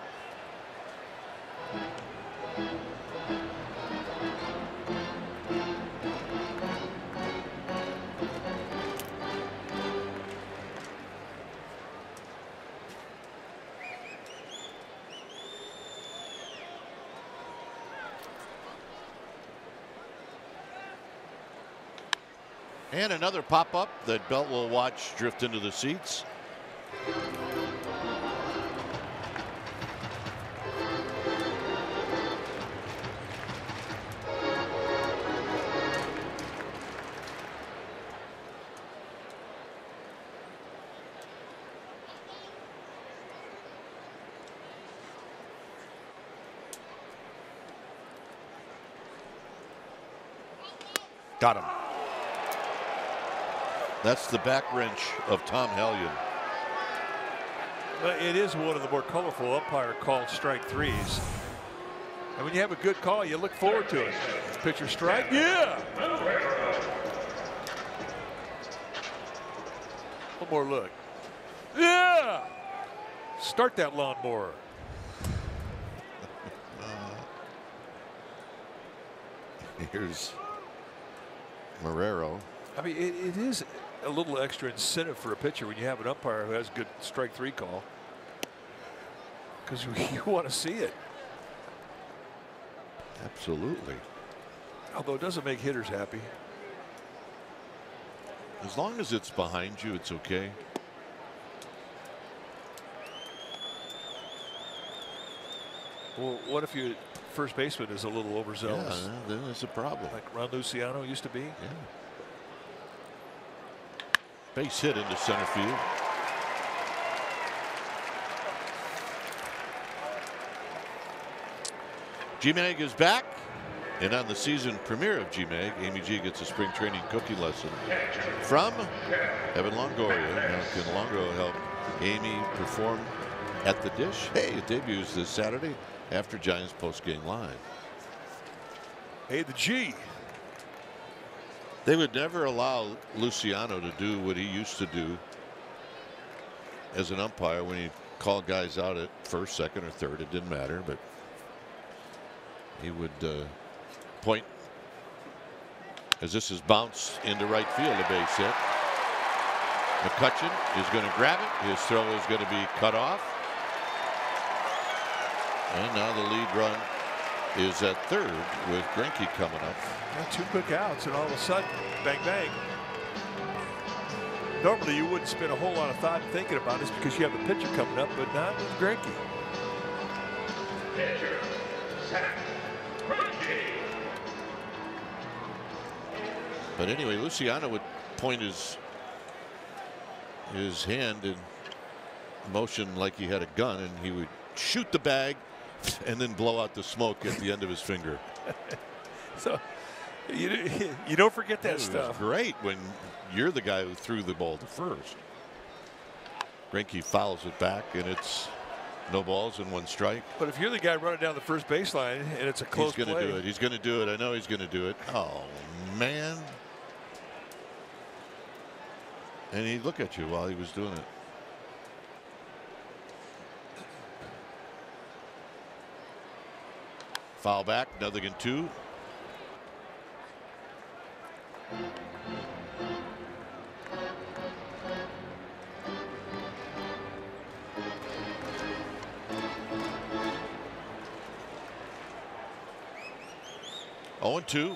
And another pop up that Belt will watch drift into the seats. Got him. That's the back wrench of Tom Hellion. Well, it is one of the more colorful umpire called strike 3s. And when you have a good call, you look forward to it. Pitcher strike, yeah. One more look. Yeah. Start that lawnmower. Here's Marrero. I mean, it is a little extra incentive for a pitcher when you have an umpire who has good strike 3 call, because you want to see it. Absolutely. Although it doesn't make hitters happy. As long as it's behind you, it's okay. Well, what if your first baseman is a little overzealous? Yeah, then there's a problem. Like Ron Luciano used to be. Yeah. Base hit into center field. G-Mag is back. And on the season premiere of G-Mag, Amy G gets a spring training cooking lesson from Evan Longoria. Now, can Longo help Amy perform at the dish? Hey, it debuts this Saturday after Giants postgame live. Hey, the G. They would never allow Luciano to do what he used to do as an umpire when he called guys out at first, second, or third. It didn't matter, but he would point as this is bounced into right field, a base hit. McCutcheon is going to grab it. His throw is going to be cut off. And now the lead run is at third with Greinke coming up. Yeah, 2 quick outs, and all of a sudden, bang, bang. Normally, you wouldn't spend a whole lot of thought thinking about this because you have the pitcher coming up, but not with Greinke. Pitcher, Zach Greinke. But anyway, Luciano would point his hand in motion like he had a gun, and he would shoot the bag and then blow out the smoke at the end of his finger. So you don't forget that stuff. Great when you're the guy who threw the ball to first. Greinke fouls it back, and it's No balls and 1 strike. But if you're the guy running down the first baseline and it's a close play. He's going to do it. He's going to do it. I know he's going to do it. Oh, man. And he'd look at you while he was doing it. Foul back, nothing in 2. Oh, and 2.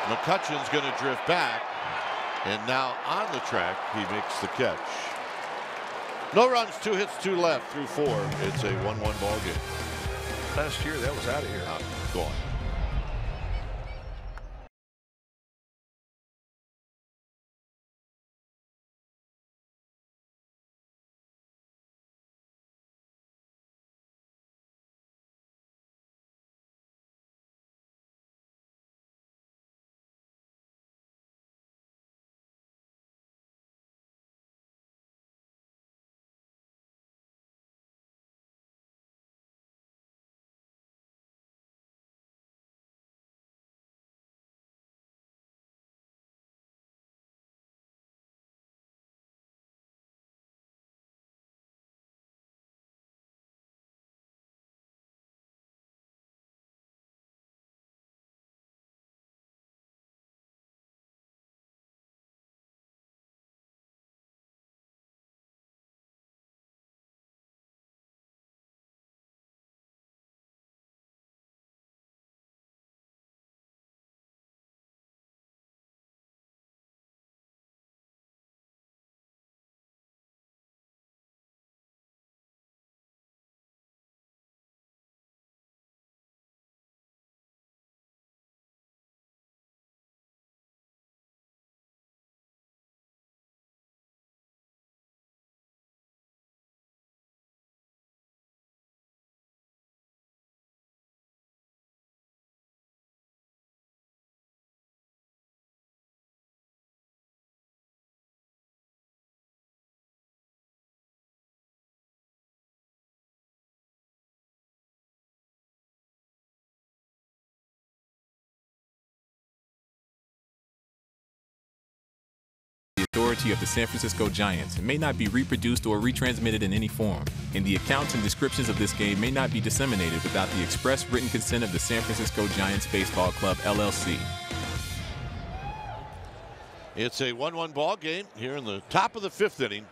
McCutcheon's going to drift back, and now on the track he makes the catch. No runs, 2 hits, 2 left through 4. It's a 1-1 ball game. Last year that was out of here. Gone. The authority of the San Francisco Giants and may not be reproduced or retransmitted in any form, and the accounts and descriptions of this game may not be disseminated without the express written consent of the San Francisco Giants Baseball Club, LLC. It's a 1-1 ball game here in the top of the 5th inning,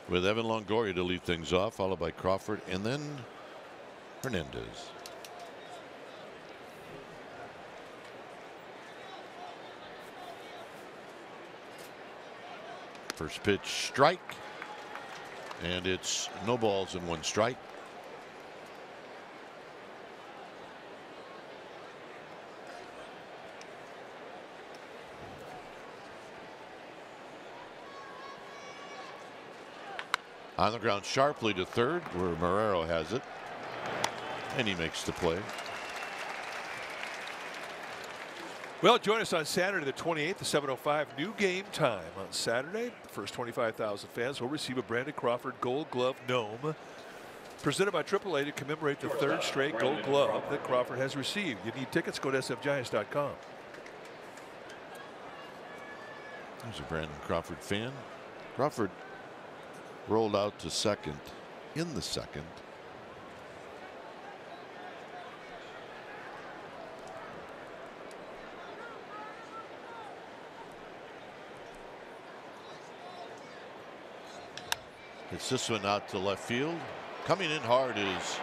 with Evan Longoria to lead things off, followed by Crawford and then Hernandez. First pitch, strike, and it's no balls and 1 strike. On the ground sharply to third, where Marrero has it, and he makes the play. Well, join us on Saturday the 28th, the 7:05 new game time on Saturday. The first 25,000 fans will receive a Brandon Crawford Gold Glove Gnome presented by AAA to commemorate the 3rd straight Gold Glove that Crawford has received. You need tickets, go to sfgiants.com. There's a Brandon Crawford fan. Crawford rolled out to second in the 2nd. It's this one out to left field. Coming in hard is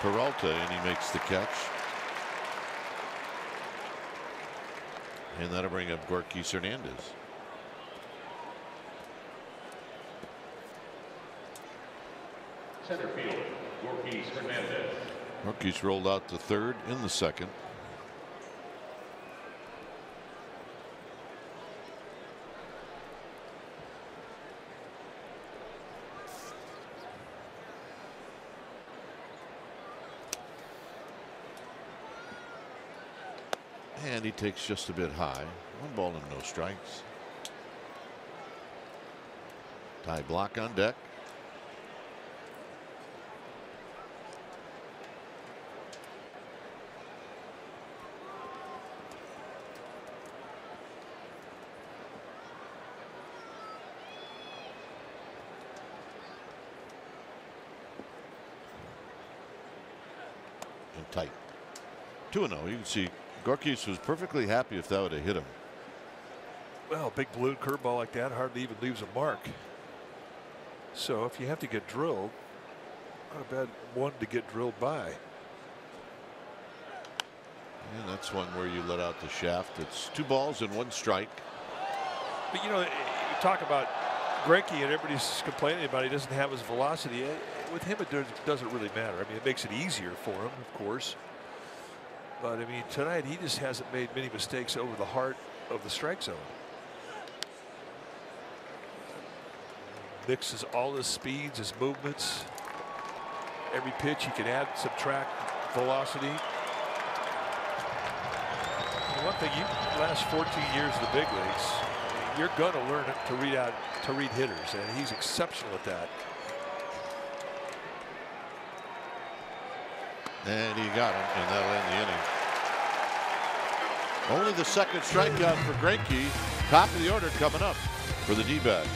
Peralta, and he makes the catch. And that'll bring up Gorkis Hernandez. Center field, Gorkis Hernandez. Gorkis rolled out to third in the 2nd. And he takes just a bit high. 1 ball and no strikes. Tie block on deck. And tight. 2-0. You can see Gorkis was perfectly happy if that would have hit him. Well, big balloon curveball like that hardly even leaves a mark. So if you have to get drilled, not a bad one to get drilled by. And that's one where you let out the shaft. It's 2 balls and 1 strike. But you know, you talk about Greinke and everybody's complaining about he doesn't have his velocity. With him, it doesn't really matter. I mean, it makes it easier for him, of course. But I mean, tonight he just hasn't made many mistakes over the heart of the strike zone. Mixes all his speeds, his movements. Every pitch he can add, subtract velocity. And one thing, last 14 years in the big leagues, you're going to learn to read hitters, and he's exceptional at that. And he got him, and that'll end the inning. Only the 2nd strikeout for Greinke. Top of the order coming up for the D-backs.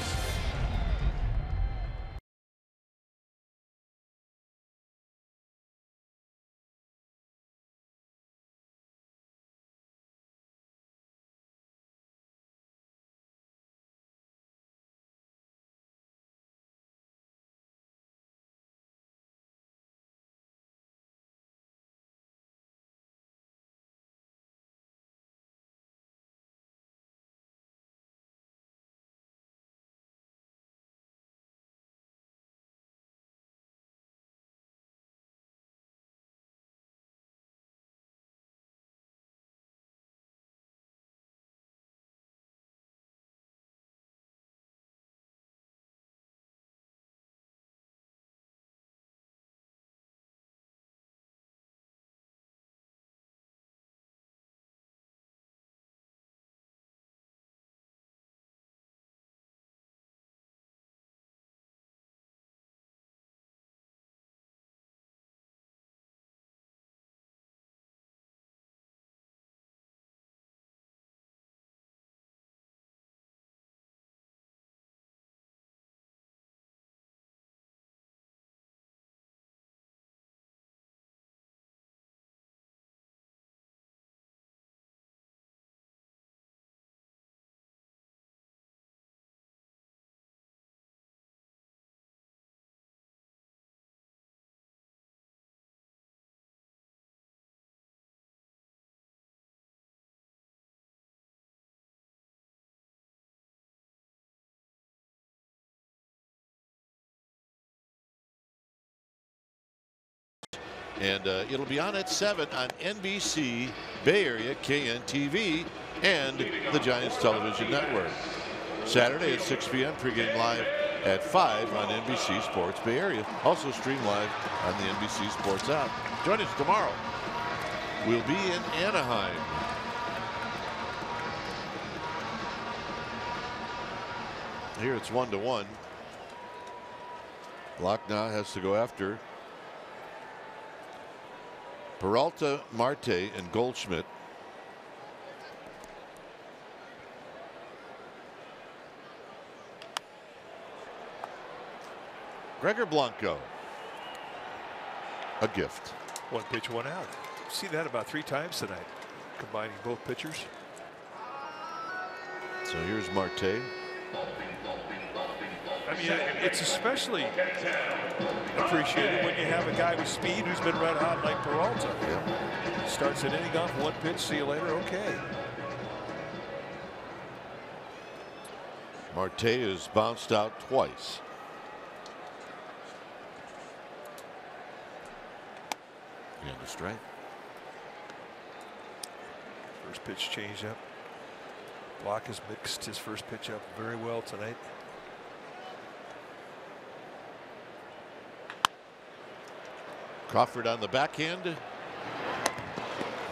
And it'll be on at 7 on NBC, Bay Area, KNTV, and the Giants Television Network. Saturday at 6 p.m. pregame live at 5 on NBC Sports Bay Area. Also streamed live on the NBC Sports app. Join us tomorrow. We'll be in Anaheim. Here it's 1-1. Block now has to go after Peralta, Marte, and Goldschmidt. Gregor Blanco. A gift. 1 pitch, 1 out. See that about 3 times tonight, combining both pitchers. So here's Marte. I mean, it's especially appreciated when you have a guy with speed who's been red hot like Peralta. Yeah. Starts an inning off 1 pitch, see you later, okay. Marte has bounced out twice. And a strike. First pitch change up. Block has mixed his first pitch up very well tonight. Crawford on the backhand.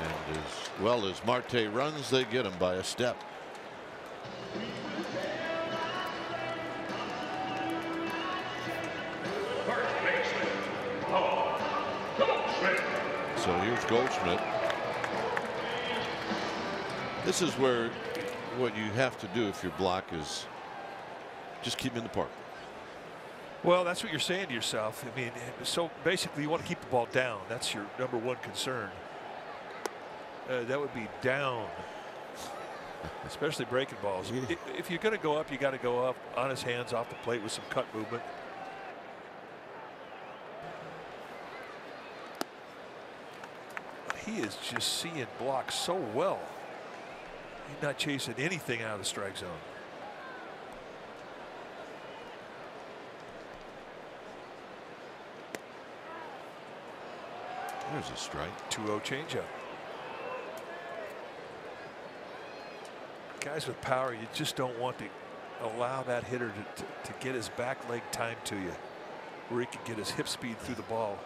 And as well as Marte runs, they get him by a step. So here's Goldschmidt. This is where what you have to do if your block is just keep him in the park. Well, that's what you're saying to yourself. I mean, so basically you want to keep the ball down. That's your number one concern. That would be down, especially breaking balls. If you're going to go up, you got to go up on his hands off the plate with some cut movement. He is just seeing blocks so well. He's not chasing anything out of the strike zone. There's a strike. 2-0 changeup. Guys with power, you just don't want to allow that hitter to get his back leg time to you, where he can get his hip speed through the ball.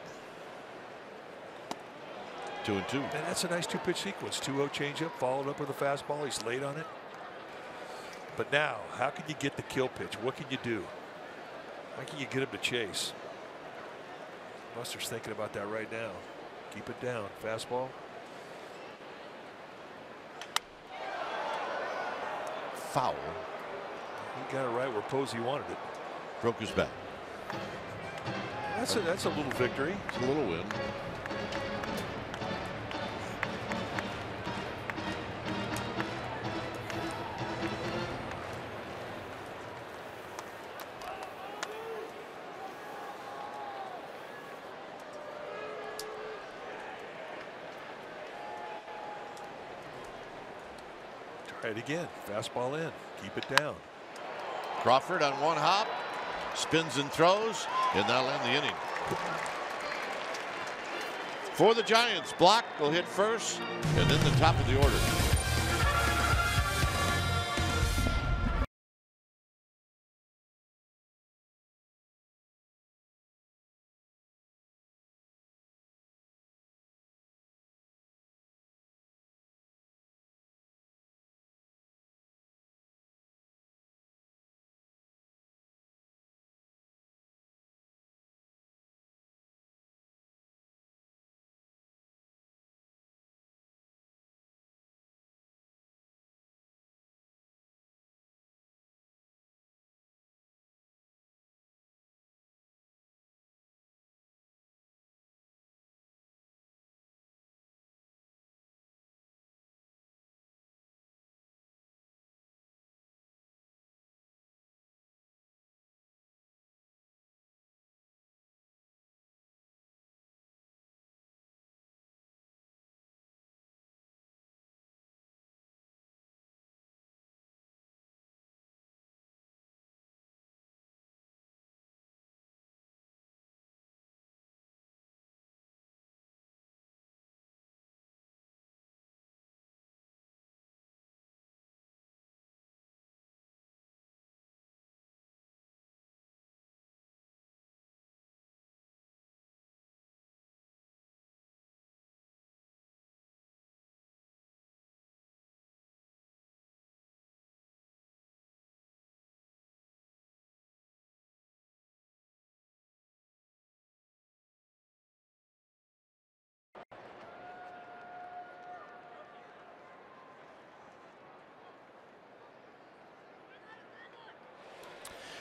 2-2. And that's a nice two-pitch sequence. 2-0 changeup, followed up with a fastball. He's late on it. But now, how can you get the kill pitch? What can you do? How can you get him to chase? Buster's thinking about that right now. Keep it down. Fastball. Foul. He got it right where Posey wanted it. Broke his back. That's a little victory. It's a little win. Try it again. Fastball in. Keep it down. Crawford on one hop, spins and throws, and that'll end the inning. For the Giants, Block will hit first, and then the top of the order.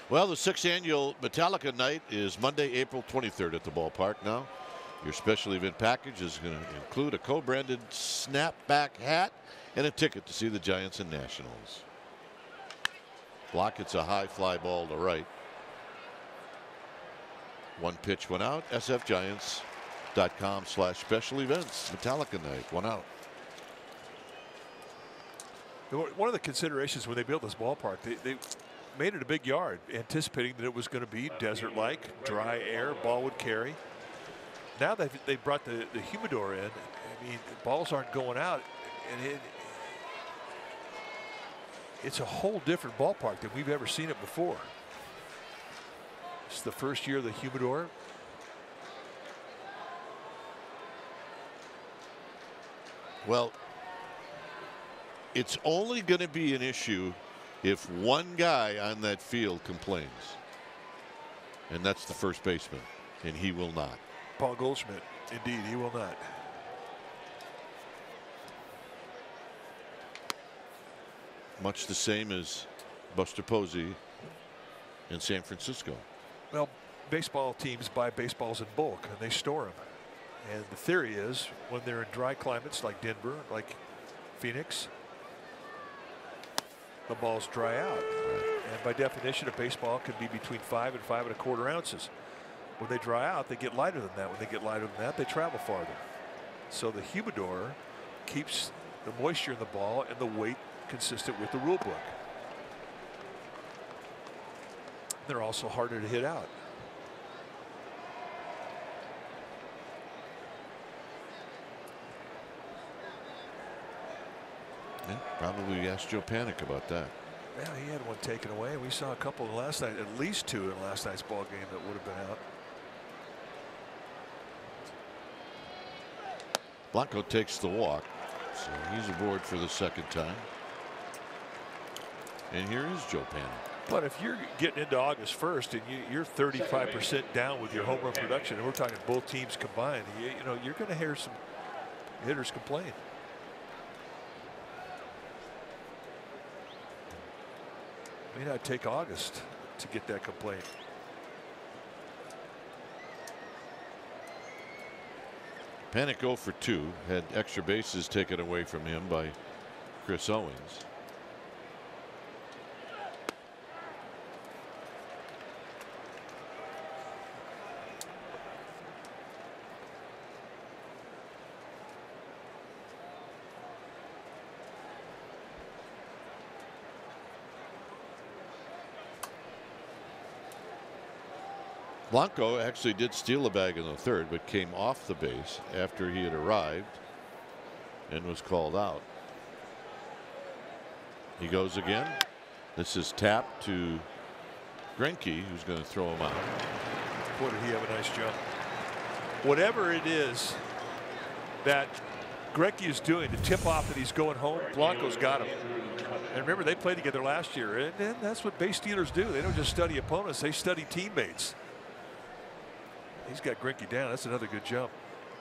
Well, the 6th annual Metallica night is Monday, April 23rd at the ballpark. Now, your special event package is going to include a co-branded snapback hat and a ticket to see the Giants and Nationals. Block hits a high fly ball to right. One pitch went out. sfgiants.com/special events. Metallica night, 1 out. One of the considerations when they built this ballpark, they made it a big yard, anticipating that it was going to be desert-like, dry air, ball would carry. Now that they brought the humidor in, I mean, balls aren't going out, and it's a whole different ballpark than we've ever seen it before. It's the first year of the humidor. Well, it's only going to be an issue if one guy on that field complains. And that's the first baseman, and he will not. Paul Goldschmidt, indeed, he will not. Much the same as Buster Posey in San Francisco. Well, baseball teams buy baseballs in bulk and they store them. And the theory is when they're in dry climates like Denver, like Phoenix, the balls dry out. And by definition, a baseball can be between 5 and 5 1/4 ounces. When they dry out, they get lighter than that. When they get lighter than that, they travel farther. So the humidor keeps the moisture in the ball and the weight consistent with the rule book. They're also harder to hit out. Yeah, probably asked Joe Panic about that. Yeah, he had one taken away. We saw a couple last night, at least 2 in last night's ball game that would have been out. Blanco takes the walk, so he's aboard for the second time. And here is Joe Panic. But if you're getting into August 1st and you're 35% down with your home run production, and we're talking both teams combined, you know, you're going to hear some hitters complain. May not take August to get that complaint. Panic 0 for 2, had extra bases taken away from him by Chris Owings. Blanco actually did steal a bag in the third, but came off the base after he had arrived and was called out. He goes again. This is tapped to Greinke, who's going to throw him out. Boy, did he have a nice jump. Whatever it is that Greinke is doing to tip off that he's going home, Blanco's got him. And remember, they played together last year, and that's what base stealers do. They don't just study opponents, they study teammates. He's got Greinke down. That's another good jump.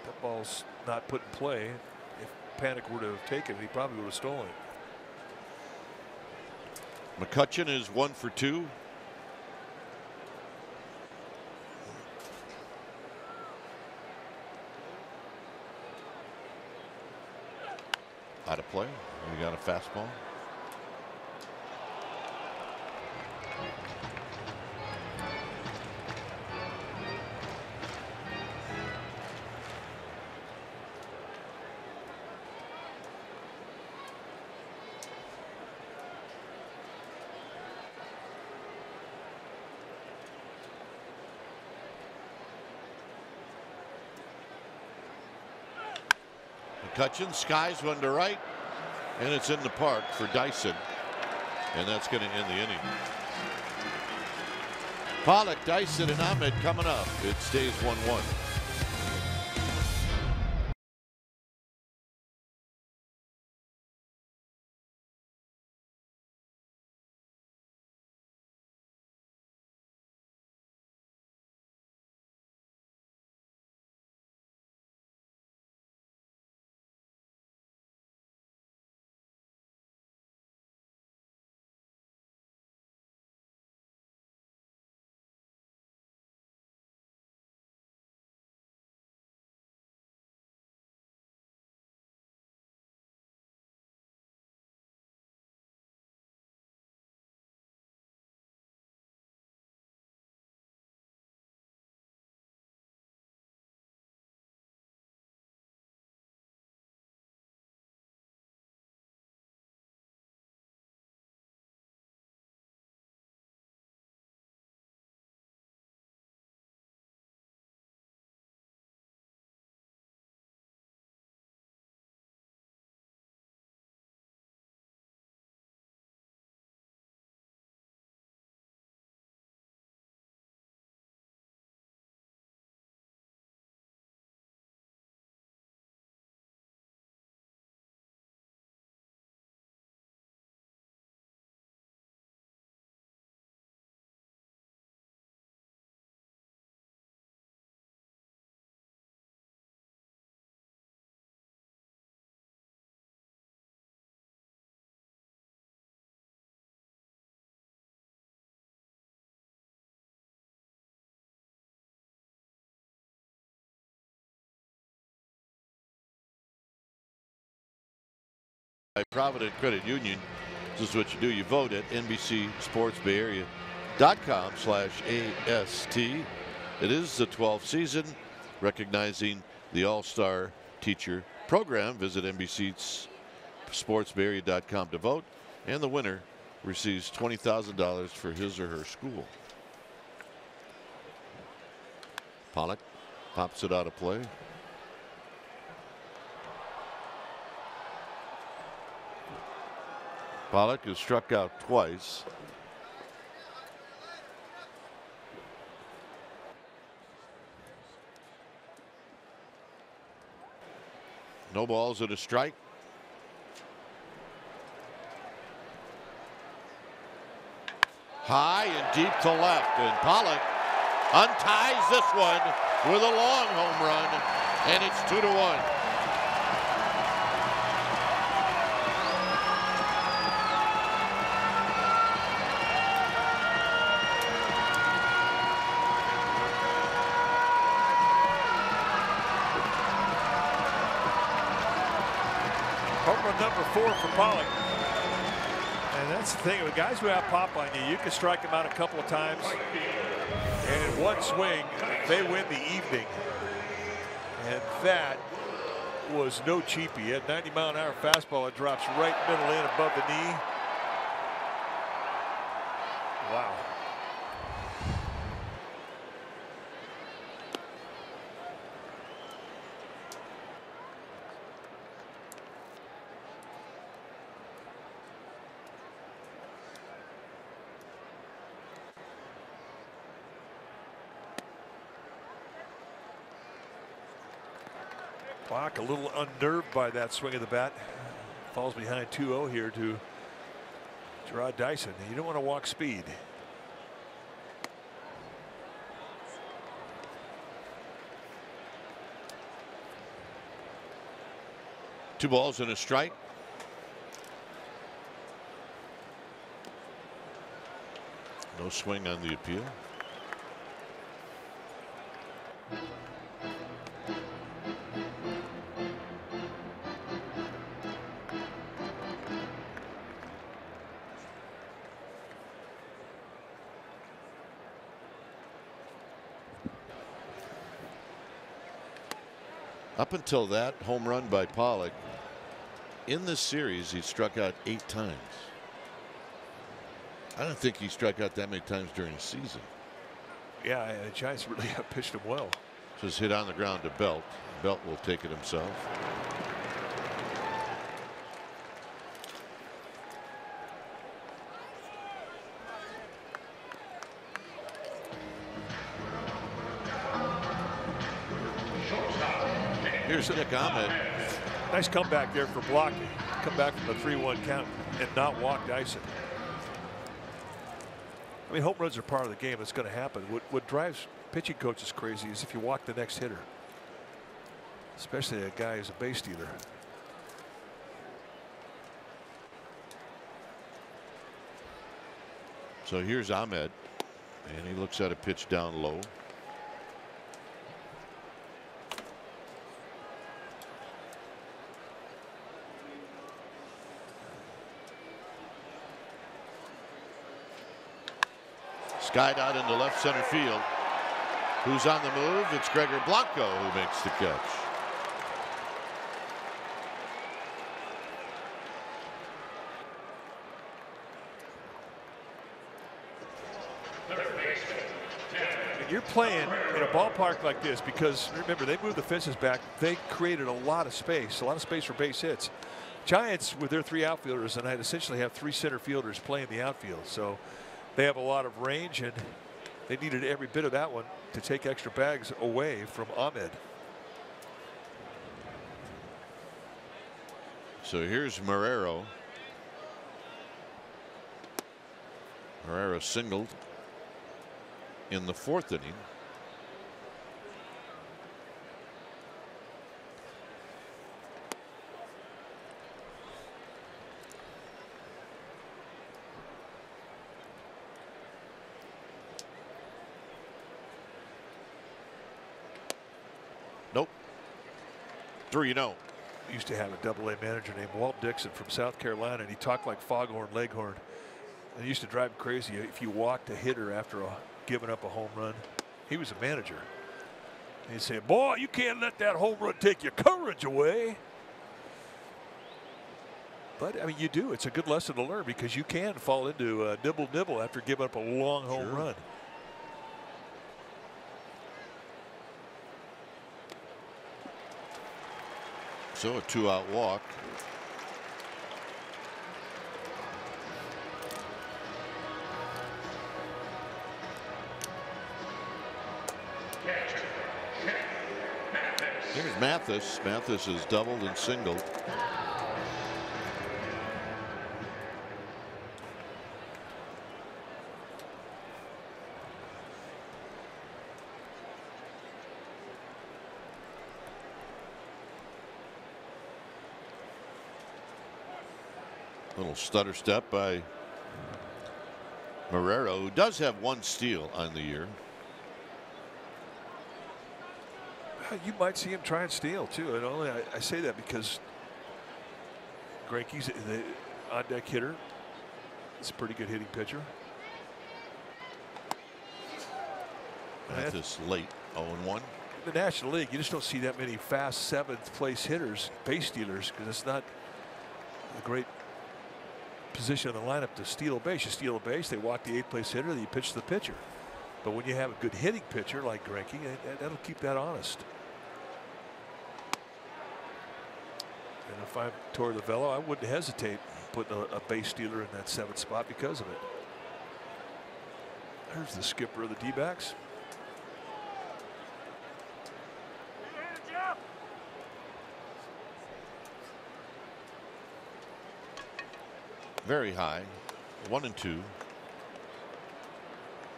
That ball's not put in play. If Panic were to have taken it, he probably would have stolen it. McCutchen is 1 for 2. Out of play. We got a fastball. McCutchen skies one to right, and it's in the park for Dyson, and that's going to end the inning. Pollock, Dyson, and Ahmed coming up. It stays 1-1. Provident Credit Union. This is what you do. You vote at NBCSportsBayArea.com/AST. It is the 12th season, recognizing the All-Star Teacher Program. Visit NBCSportsBayArea.com to vote, and the winner receives $20,000 for his or her school. Pollock pops it out of play. Pollock has struck out twice. No balls and a strike. High and deep to left, and Pollock unties this one with a long home run, and it's 2-1. Home run number 4 for Pollock. And that's the thing with guys who have pop on you. You can strike them out a couple of times, and in one swing, they win the evening. And that was no cheapie. At 90-mile-an-hour fastball, it drops right middle in above the knee. Wow. Bach a little unnerved by that swing of the bat. Falls behind 2-0 here to Gerard Dyson. You don't want to walk speed. Two balls and a strike. No swing on the appeal. Up until that home run by Pollock, in this series, he struck out 8 times. I don't think he struck out that many times during the season. Yeah, the Giants really have pitched him well. Just hit on the ground to Belt. Belt will take it himself. Here's Nick Ahmed. Nice comeback there for blocking. Come back from a 3-1 count and not walk Dyson. I mean, home runs are part of the game. It's going to happen. What drives pitching coaches crazy is if you walk the next hitter, especially a guy who's a base stealer. So here's Ahmed, and he looks at a pitch down low. Skied out into left center field. Who's on the move? It's Gregor Blanco who makes the catch. And you're playing in a ballpark like this because, remember, they moved the fences back. They created a lot of space for base hits. Giants, with their 3 outfielders tonight, essentially have 3 center fielders playing the outfield. So they have a lot of range, and they needed every bit of that one to take extra bags away from Ahmed. So here's Marrero. Marrero singled in the 4th inning. Nope. 3-0. used to have a Double-A manager named Walt Dixon from South Carolina, and he talked like Foghorn Leghorn. And it used to drive him crazy if you walked a hitter after giving up a home run. He was a manager. And he'd say, "Boy, you can't let that home run take your courage away." But I mean, you do. It's a good lesson to learn, because you can fall into nibble after giving up a long home run. So a 2-out walk. Here's Mathis. Mathis is doubled and singled. Little stutter step by Marrero, who does have 1 steal on the year. You might see him try and steal too. And only I say that because Greinke's the on-deck hitter. It's a pretty good hitting pitcher. Mathis late 0-1. The National League, you just don't see that many fast 7th place hitters, base stealers, because it's not a great position in the lineup to steal a base. You steal a base, they walk the 8th place hitter, then you pitch to the pitcher. But when you have a good hitting pitcher like Greinke, that'll keep that honest. And if I'm Torey Lovullo, I wouldn't hesitate putting a base stealer in that 7th spot because of it. There's the skipper of the D-backs. Very high, 1-2.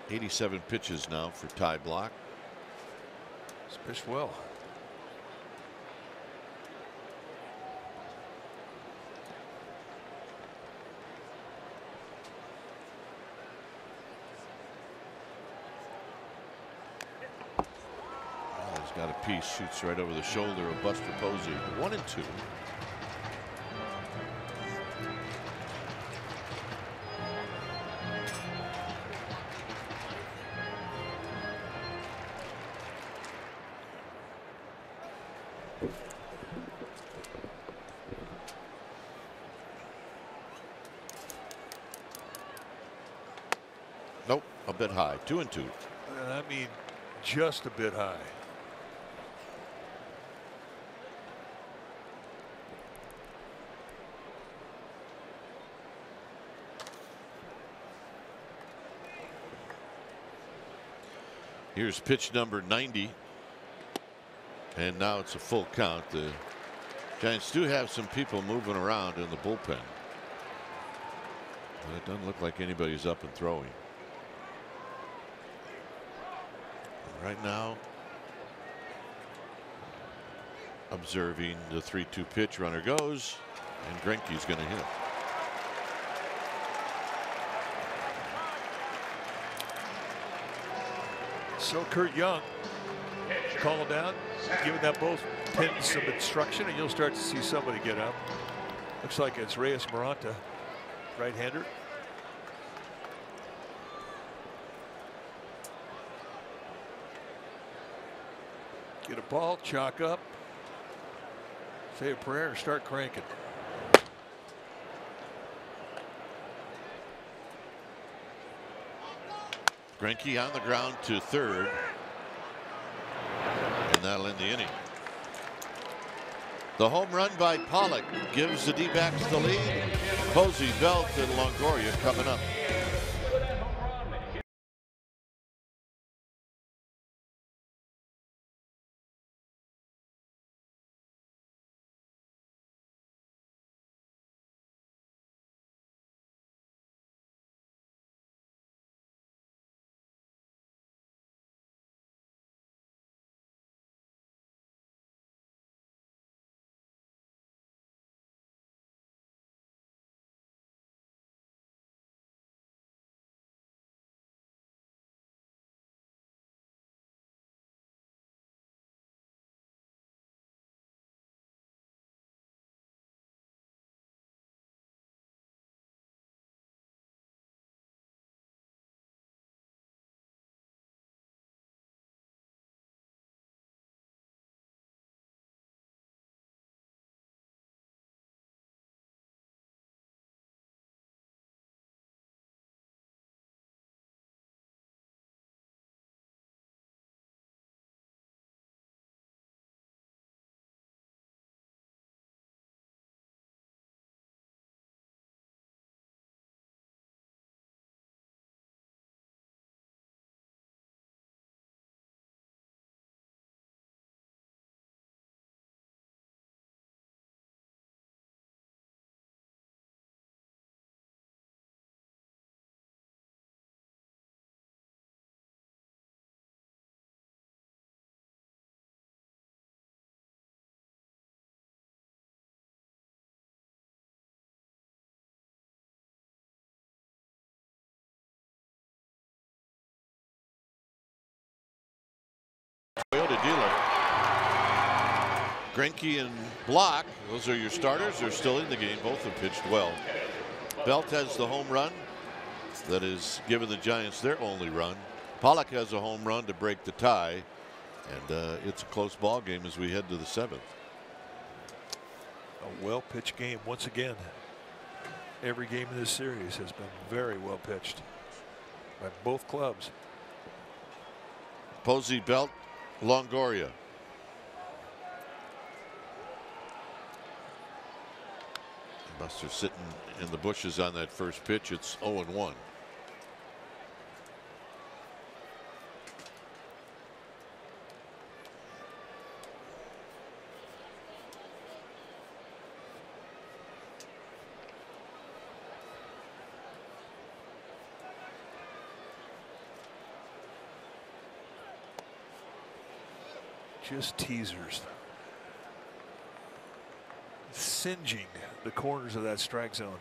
87 pitches now for Ty Blach. He's pitched well. Oh, he's got a piece, shoots right over the shoulder of Buster Posey. 1-2. Nope, a bit high. 2-2. And I mean, just a bit high. Here's pitch number 90. And now it's a full count. The Giants do have some people moving around in the bullpen. But it doesn't look like anybody's up and throwing. Right now, observing the 3-2 pitch. Runner goes, and Greinke's going to hit. So Kurt Young call him down, giving that both pin some instruction, and you'll start to see somebody get up. Looks like it's Reyes Maranta, right-hander. Get a ball, chalk up, say a prayer, and start cranking. Greinke on the ground to third, and that'll end the inning. The home run by Pollock gives the D-backs the lead. Posey, Belt, and Longoria coming up. the dealer. Greinke and Block, those are your starters. They're still in the game. Both have pitched well. Belt has the home run that has given the Giants their only run. Pollock has a home run to break the tie, and it's a close ball game as we head to the 7th. A well-pitched game once again. Every game in this series has been very well pitched by both clubs. Posey, Belt, Longoria. Buster sitting in the bushes on that first pitch. It's 0-1. Just teasers. Singeing the corners of that strike zone.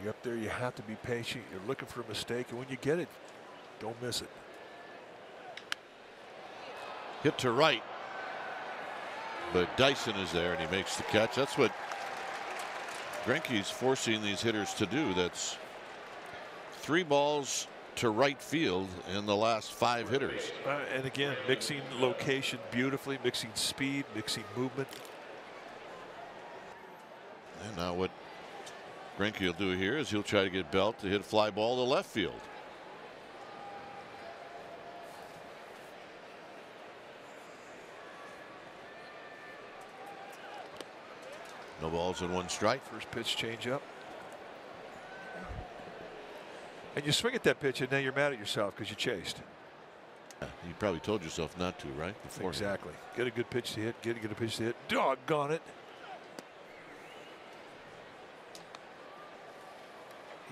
You're up there, you have to be patient. You're looking for a mistake, and when you get it, don't miss it. Hit to right, but Dyson is there and he makes the catch. That's what Greinke's forcing these hitters to do. That's 3 balls to right field in the last 5 hitters. And again, mixing location beautifully, mixing speed, mixing movement. And now what Greinke will do here is he'll try to get Belt to hit a fly ball to left field. No balls and 1 strike. First pitch change up. And you swing at that pitch, and now you're mad at yourself because you chased. You probably told yourself not to, right? Before. Exactly. Get a good pitch to hit. Get a pitch to hit. Doggone it.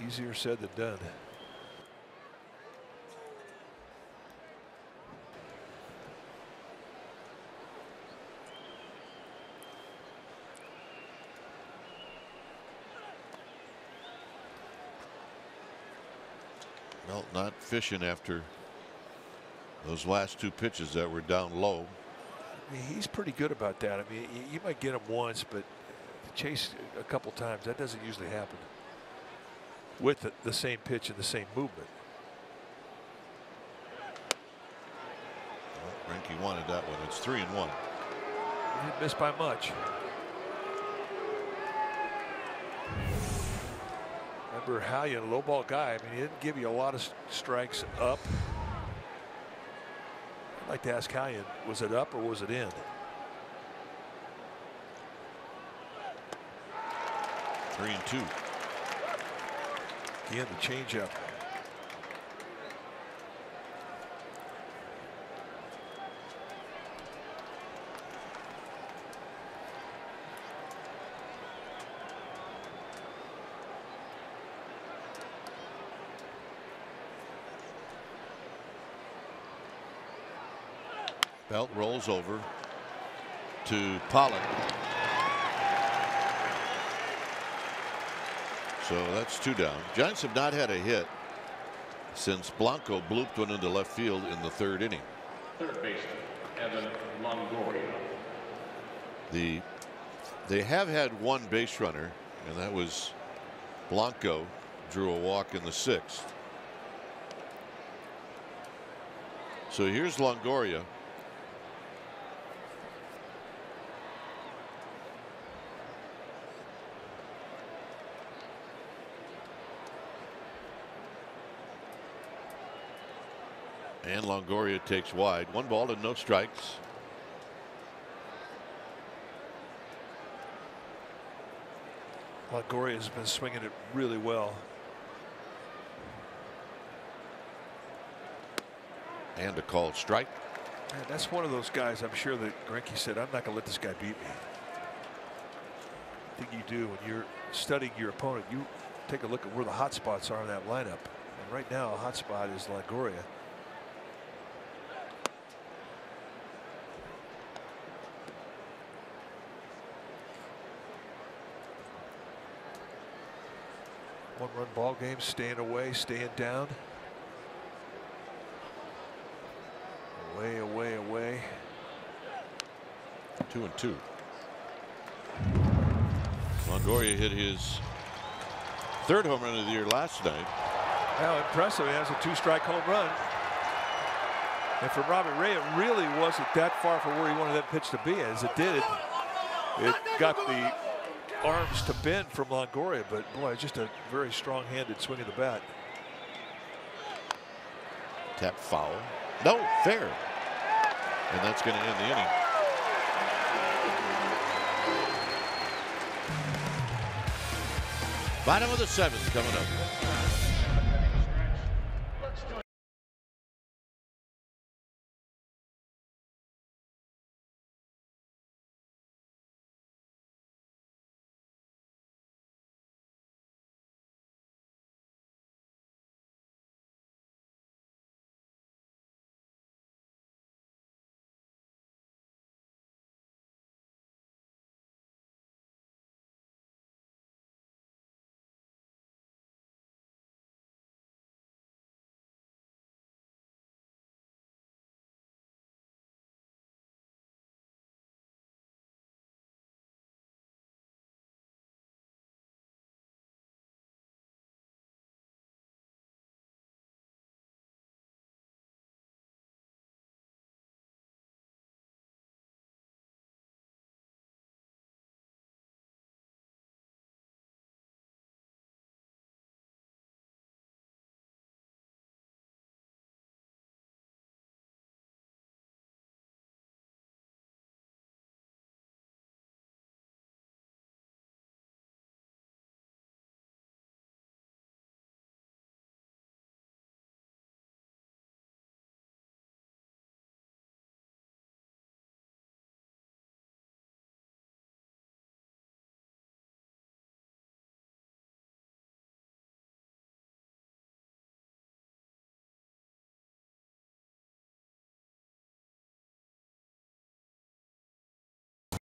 Easier said than done. Well, not fishing after those last 2 pitches that were down low. I mean, he's pretty good about that. I mean, you might get him once, but to chase a couple times, that doesn't usually happen with the same pitch and the same movement. Well, Greinke wanted that one. It's 3-1. He didn't miss by much. Remember, Hallion, low ball guy. I mean, he didn't give you a lot of strikes up. I'd like to ask Hallion, was it up or was it in? 3-2. Again, the changeup. Belt rolls over to Pollock. So that's 2 down. Giants have not had a hit since Blanco blooped one into left field in the 3rd inning. Third baseman, Evan Longoria. They have had 1 base runner, and that was Blanco, drew a walk in the 6th. So here's Longoria. And Longoria takes wide. 1 ball and no strikes. Longoria has been swinging it really well. And a called strike. Man, that's one of those guys I'm sure that Greinke said, I'm not going to let this guy beat me. I think you do when you're studying your opponent. You take a look at where the hot spots are in that lineup. And right now, a hot spot is Longoria. One-run ball game, staying away, staying down. Away, away, away. 2-2. Longoria hit his 3rd home run of the year last night. How impressive. He has a 2-strike home run. And for Robert Ray, it really wasn't that far from where he wanted that pitch to be. As it did, it got the arms to bend from Longoria, but boy, just a very strong-handed swing of the bat. Tap foul. No, fair. And that's going to end the inning. Bottom of the 7th coming up.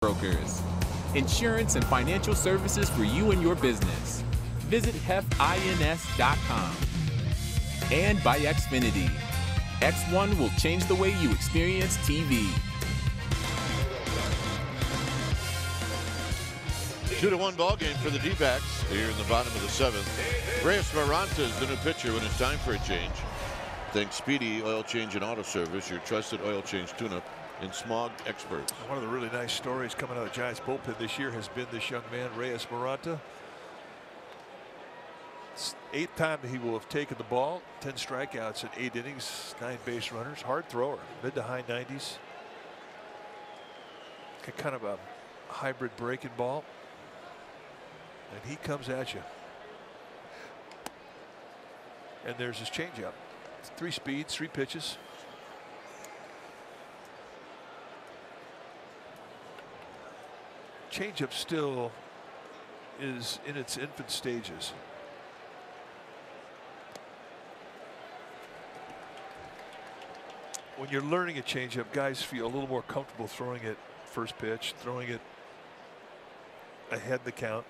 Brokers. Insurance and financial services for you and your business. Visit hefins.com. And by Xfinity. X1 will change the way you experience TV. 2-1 ball game for the D-backs here in the bottom of the 7th. Reyes Maranta is the new pitcher when it's time for a change. Think Speedy Oil Change and Auto Service, your trusted oil change tune-up and smog experts. One of the really nice stories coming out of the Giants bullpen this year has been this young man, Reyes Maranta. It's 8th time that he will have taken the ball. 10 strikeouts in 8 innings, 9 base runners. Hard thrower, mid to high 90s. Kind of a hybrid breaking ball. And he comes at you. And there's his changeup. 3 speeds, 3 pitches. Changeup still is in its infant stages. When you're learning a changeup, guys feel a little more comfortable throwing it first pitch, throwing it ahead the count.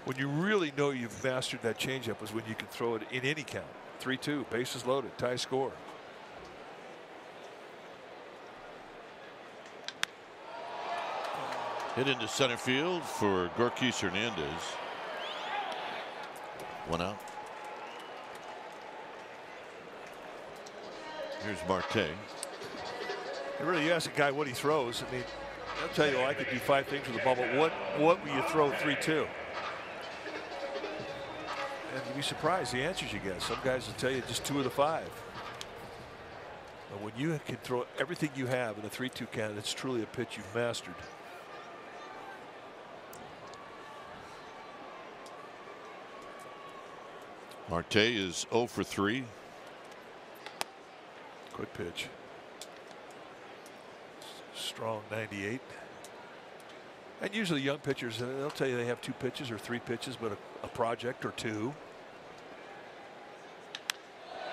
When you really know you've mastered that changeup is when you can throw it in any count. 3-2, bases loaded, tie score. Hit into center field for Gorkis Hernandez. 1 out. Here's Marte. Really, you ask a guy what he throws. I mean, I'll tell you, I could do 5 things with the ball, but what will you throw 3-2? And you'd be surprised the answers you get. Some guys will tell you just 2 of the 5. But when you can throw everything you have in a 3-2 count, it's truly a pitch you've mastered. Marte is 0 for 3. Good pitch. Strong 98. And usually young pitchers, they'll tell you they have 2 pitches or 3 pitches, but a project or 2.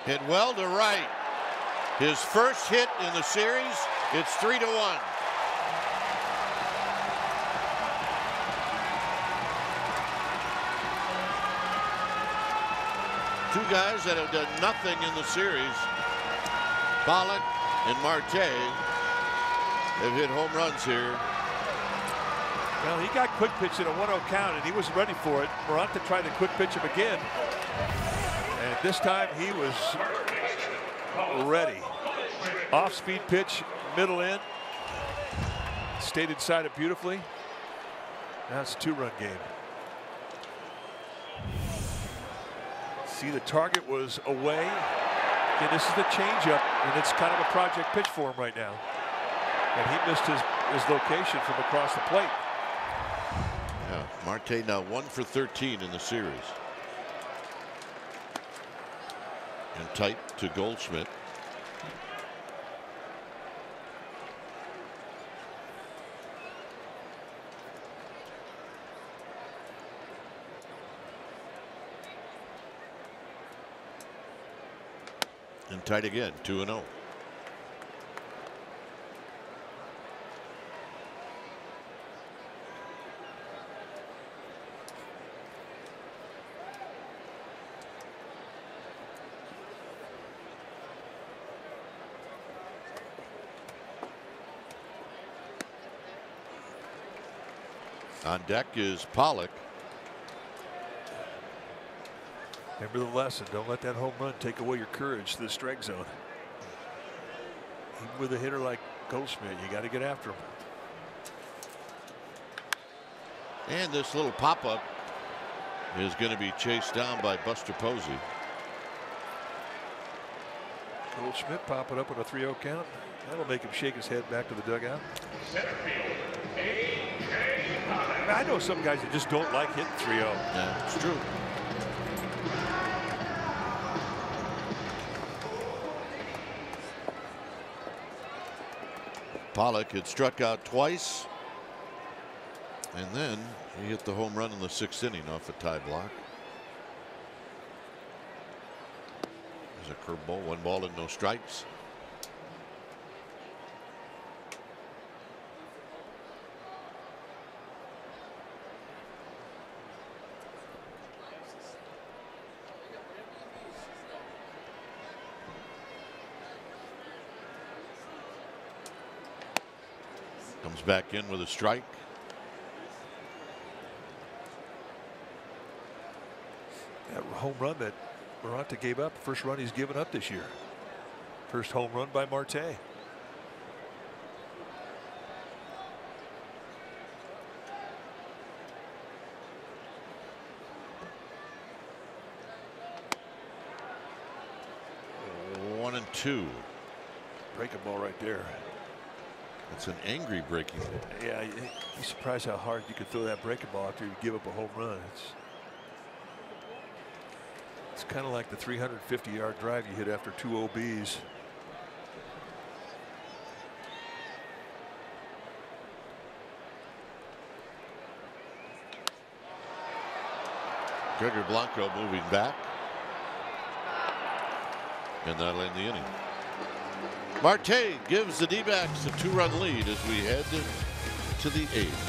Hit well to right. His first hit in the series. It's 3-1. two guys that have done nothing in the series. Pollock and Marte have hit home runs here. Well, he got quick pitch in a 1-0 count, and he was ready for it. Morante tried to quick pitch him again, and this time he was ready. Off-speed pitch, middle in. Stayed inside it beautifully. Now it's a 2-run game. See, the target was away. And this is the changeup, and it's kind of a project pitch for him right now. And he missed his location from across the plate. Yeah, Marte now 1 for 13 in the series. And tight to Goldschmidt. And tight again, 2-0. On deck is Pollock. Remember the lesson. Don't let that home run take away your courage to the strike zone. Even with a hitter like Goldschmidt, you got to get after him. And this little pop-up is going to be chased down by Buster Posey. Goldschmidt popping up with a 3-0 count. That'll make him shake his head back to the dugout. I know some guys that just don't like hitting 3-0. Yeah, it's true. Pollock had struck out twice, and then he hit the home run in the 6th inning off a tie block. There's a curveball, 1 ball and no strikes. Comes back in with a strike. That home run that Morante gave up, first run he's given up this year. First home run by Marte. One and two. Breaking ball right there. It's an angry breaking ball. Yeah, you're surprised how hard you could throw that breaking ball after you give up a home run. It's kind of like the 350-yard drive you hit after 2 OBs. Gregor Blanco moving back. And that'll end the inning. Marte gives the D-backs a 2-run lead as we head to the 8th.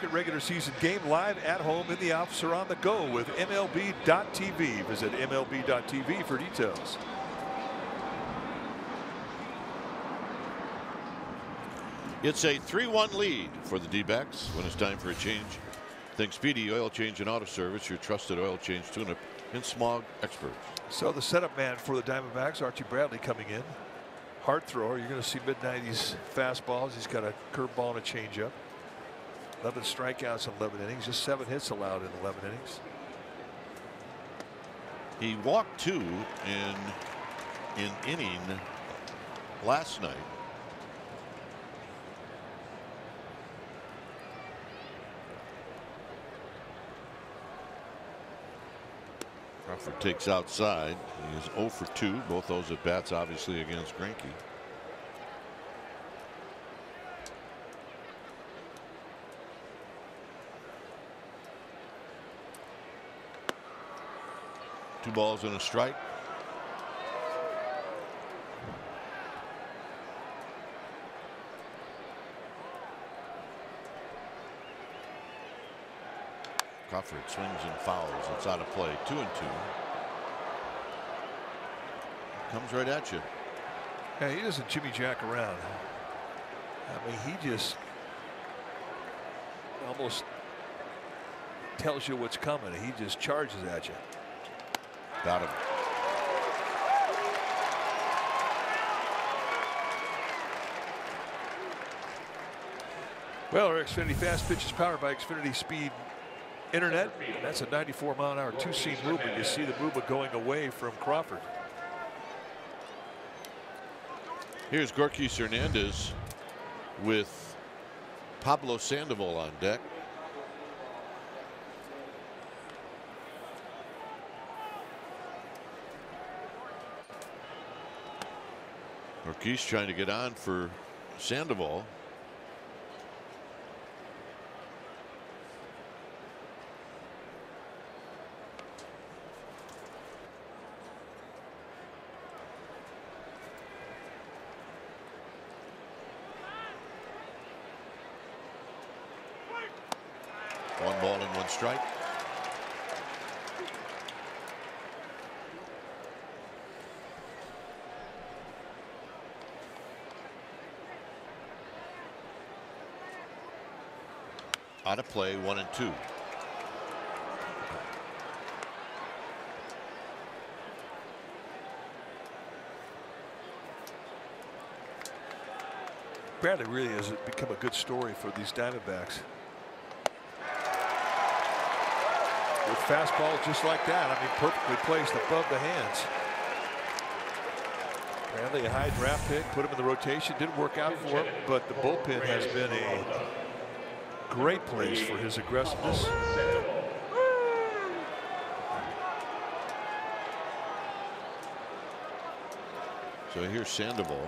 Regular season game live at home, in the office, or on the go with MLB.tv. Visit MLB.tv for details. It's a 3-1 lead for the D-backs when it's time for a change. Think Speedy Oil Change and Auto Service, your trusted oil change tune-up and smog experts. So the setup man for the Diamondbacks, Archie Bradley, coming in. Hard thrower. You're going to see mid-90s fastballs. He's got a curveball and a changeup. 11 strikeouts in 11 innings. Just 7 hits allowed in 11 innings. He walked 2 in inning last night. Crawford takes outside. He is 0 for 2. Both those at bats obviously against Greinke. Two balls and a strike. Crawford swings and fouls. It's out of play. 2-2. Comes right at you. Yeah, he doesn't jimmy jack around. I mean, he just almost tells you what's coming. He just charges at you. Got him. Well, our Xfinity Fast Pitch is powered by Xfinity Speed Internet. That's a 94-mile-an-hour two-seam movement. You see the movement going away from Crawford. Here's Gorkis Hernandez with Pablo Sandoval on deck. Gorkis trying to get on for Sandoval. One ball and one strike. Out of play, 1-2. Bradley really has become a good story for these Diamondbacks. With fastballs just like that, I mean, perfectly placed above the hands. Bradley, a high draft pick, put him in the rotation. Didn't work out for him, but the bullpen has been a great place for his aggressiveness. So here's Sandoval.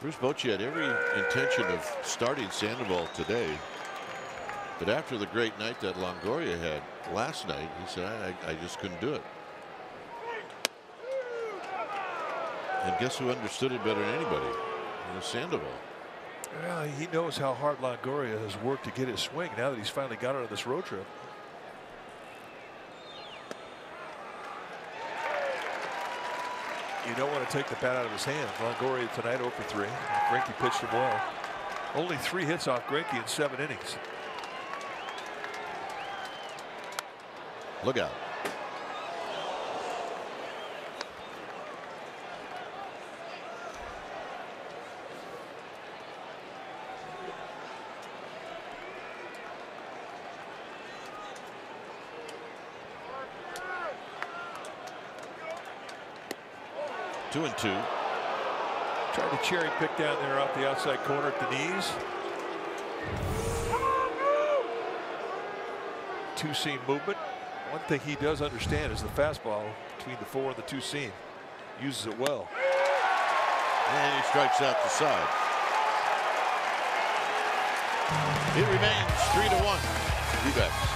Bruce Bochy had every intention of starting Sandoval today, but after the great night that Longoria had last night, he said, I just couldn't do it. And guess who understood it better than anybody? It was Sandoval. Well, he knows how hard Longoria has worked to get his swing now that he's finally got it on this road trip. You don't want to take the bat out of his hands. Longoria tonight 0 for 3. Greinke pitched him well. Only 3 hits off Greinke in 7 innings. Look out. Two and two. Tried to cherry pick down there off the outside corner at the knees. Two-seam movement. One thing he does understand is the fastball between the 4 and the 2-seam. Uses it well. And he strikes out the side. It remains 3-1. D-backs.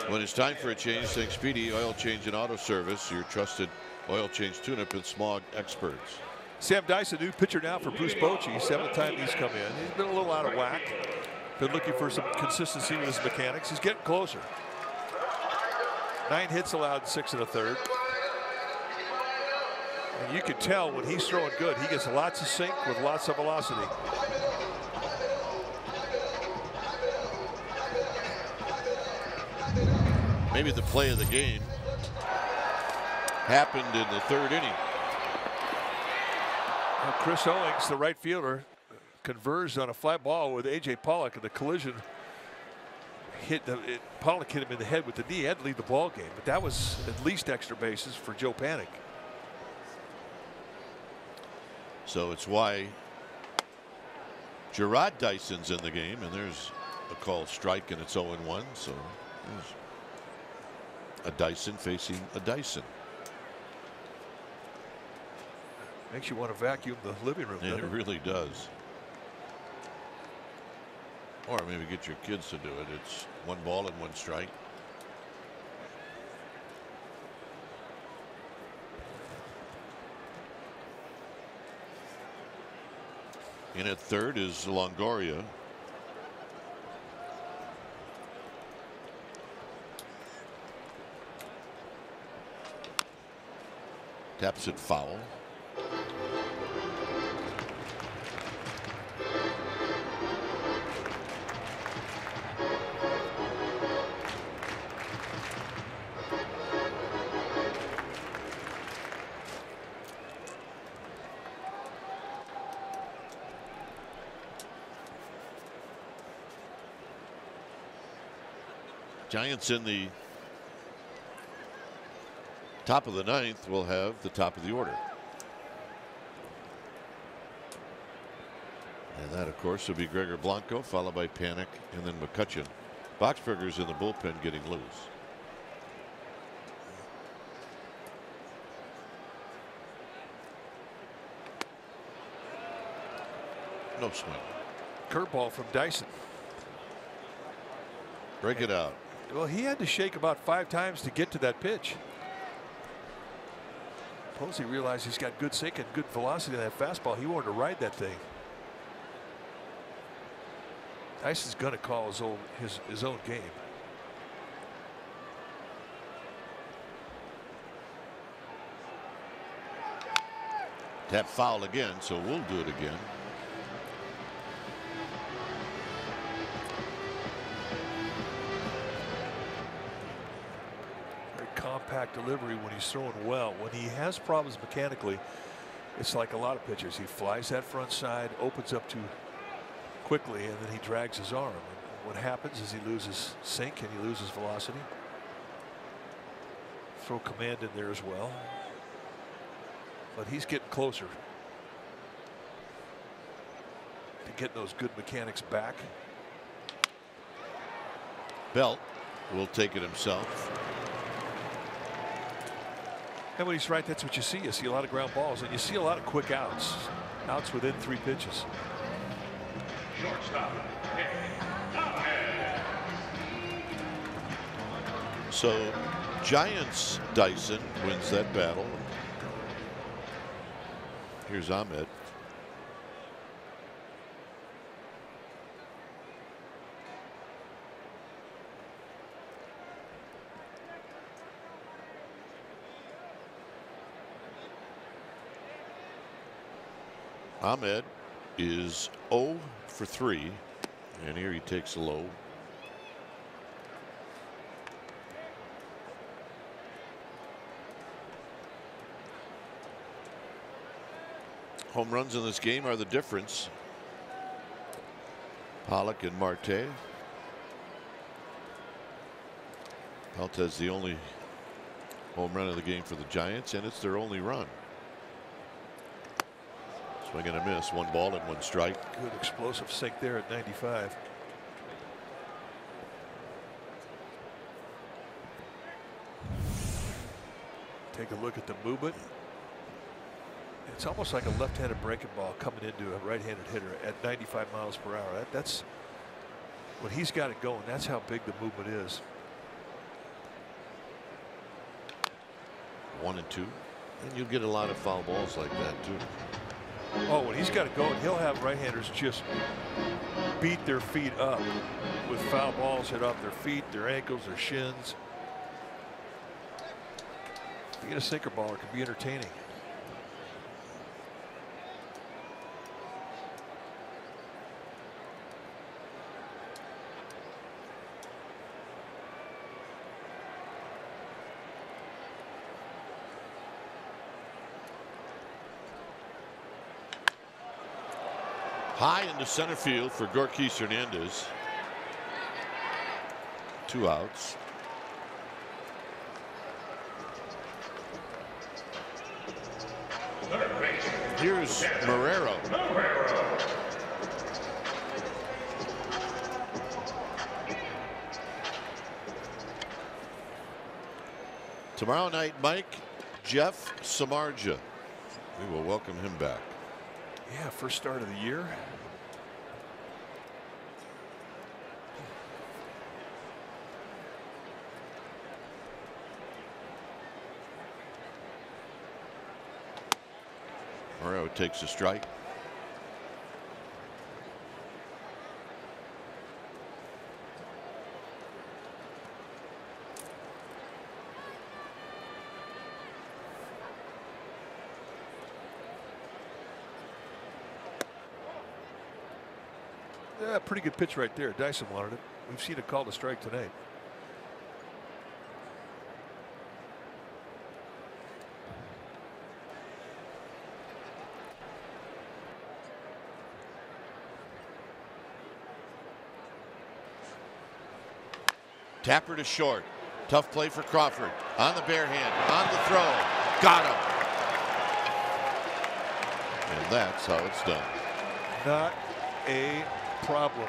When it's time for a change, think Speedy Oil Change and Auto Service, your trusted oil change tune-up and smog experts. Sam Dyson, new pitcher now for Bruce Bochy. 7th time he's come in. He's been a little out of whack. Been looking for some consistency with his mechanics. He's getting closer. 9 hits allowed, 6 1/3. And you can tell when he's throwing good, he gets lots of sink with lots of velocity. Maybe the play of the game happened in the 3rd inning. Well, Chris Owings, the right fielder, converged on a fly ball with A.J. Pollock, and the collision Pollock hit him in the head with the knee. He had to leave the ball game, but that was at least extra bases for Joe Panik. So it's why Gerard Dyson's in the game, and there's a called strike, and it's 0-1. So there's a Dyson facing a Dyson. Makes you want to vacuum the living room. Yeah, it really does. Or maybe get your kids to do it. It's 1 ball and 1 strike. In at 3rd is Longoria. Taps it foul. Giants in the top of the 9th will have the top of the order. And that, of course, will be Gregor Blanco, followed by Panik, and then McCutcheon. Boxberger's in the bullpen getting loose. No swing. Curveball from Dyson. Break it out. Well, he had to shake about 5 times to get to that pitch. Posey realized he's got good sink and good velocity in that fastball. He wanted to ride that thing. Dyson's going to call his own game. Tap foul again, so we'll do it again. Compact delivery when he's throwing well. When he has problems mechanically, it's like a lot of pitchers. He flies that front side, opens up too quickly, and then he drags his arm. And what happens is he loses sink and he loses velocity. Throw command in there as well. But he's getting closer to getting those good mechanics back. Belt will take it himself. And when he's right, that's what you see. You see a lot of ground balls, and you see a lot of quick outs. Outs within 3 pitches. So Giants Dyson wins that battle. Here's Ahmed. Ahmed is 0 for 3, and here he takes a low. Home runs in this game are the difference. Pollock and Marte. Pelt has the only home run of the game for the Giants, and it's their only run. Swing and a miss. 1 ball and 1 strike. Good explosive sink there at 95. Take a look at the movement. It's almost like a left-handed breaking ball coming into a right-handed hitter at 95 miles per hour. That's when he's got it going. That's how big the movement is. 1 and 2. And you'll get a lot of foul balls like that too. Oh, when he's got to go, he'll have right-handers just beat their feet up with foul balls hit off their feet, their ankles, their shins. If you get a sinker ball, it can be entertaining. High into center field for Gorkis Hernandez. 2 outs. Here's Marrero. Tomorrow night, Mike, Jeff Samardzija. We will welcome him back. Yeah, first start of the year. Marrero takes a strike. Yeah, pretty good pitch right there. Dyson wanted it. We've seen it called a strike tonight. Tapper to short. Tough play for Crawford. On the bare hand. On the throw. Got him. And that's how it's done. Not a problem.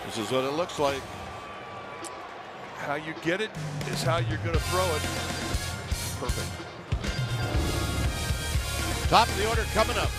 This is what it looks like. How you get it is how you're going to throw it. Perfect. Top of the order coming up.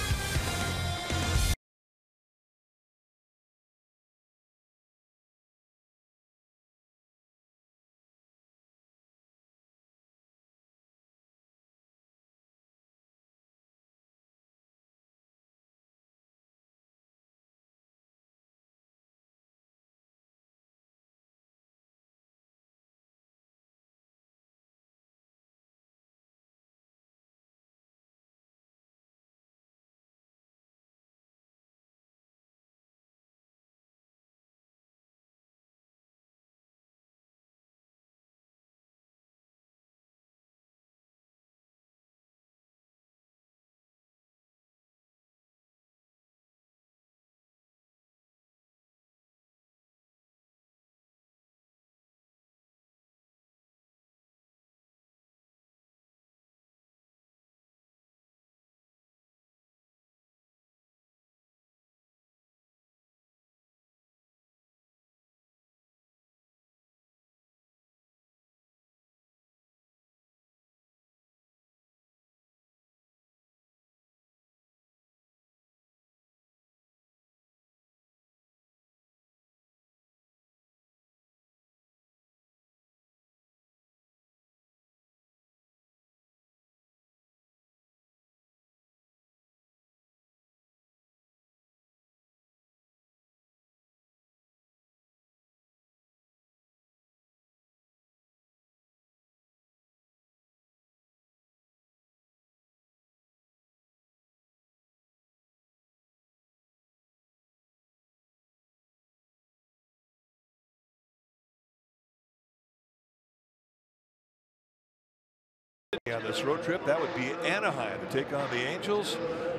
On this road trip, that would be Anaheim to take on the Angels.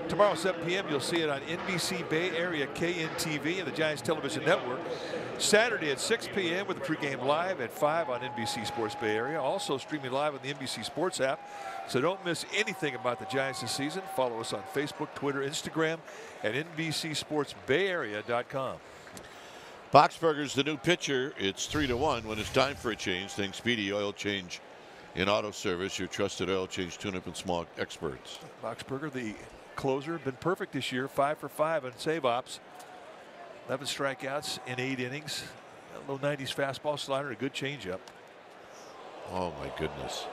Tomorrow 7 p.m. you'll see it on NBC Bay Area KNTV and the Giants Television Network. Saturday at 6 p.m. with the pregame live at 5 on NBC Sports Bay Area. Also streaming live on the NBC Sports app. So don't miss anything about the Giants this season. Follow us on Facebook, Twitter, Instagram at NBCSportsBayArea.com. Boxberger's the new pitcher. It's 3-1 when it's time for a change. Think Speedy Oil Change in auto service, your trusted oil change tune-up and small experts. Boxberger, the closer, been perfect this year. 5 for 5 on save ops. 11 strikeouts in 8 innings. A low 90s fastball slider, a good changeup. Oh my goodness.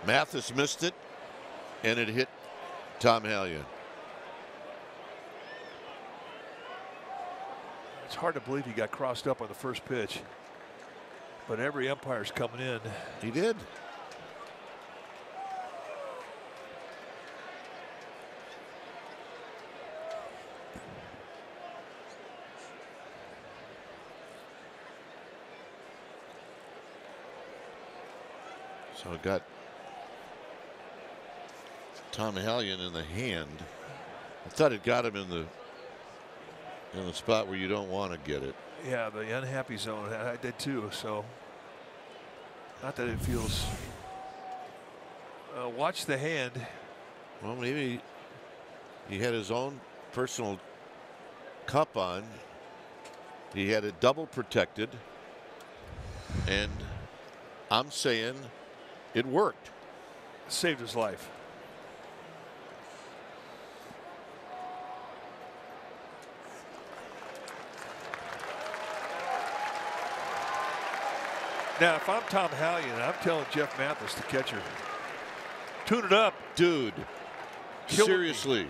Mathis missed it, and it hit Tom Hallion. It's hard to believe he got crossed up on the first pitch, but every umpire's coming in. He did. So it got Tom Hallion in the hand. I thought it got him in the spot where you don't want to get it. Yeah, the unhappy zone. I did too. So not that it feels. Watch the hand. Well, maybe he had his own personal cup on. He had it double protected, and I'm saying it worked. Saved his life. Now, if I'm Tom Hallion, I'm telling Jeff Mathis, the catcher, tune it up. Dude, Killing seriously. me.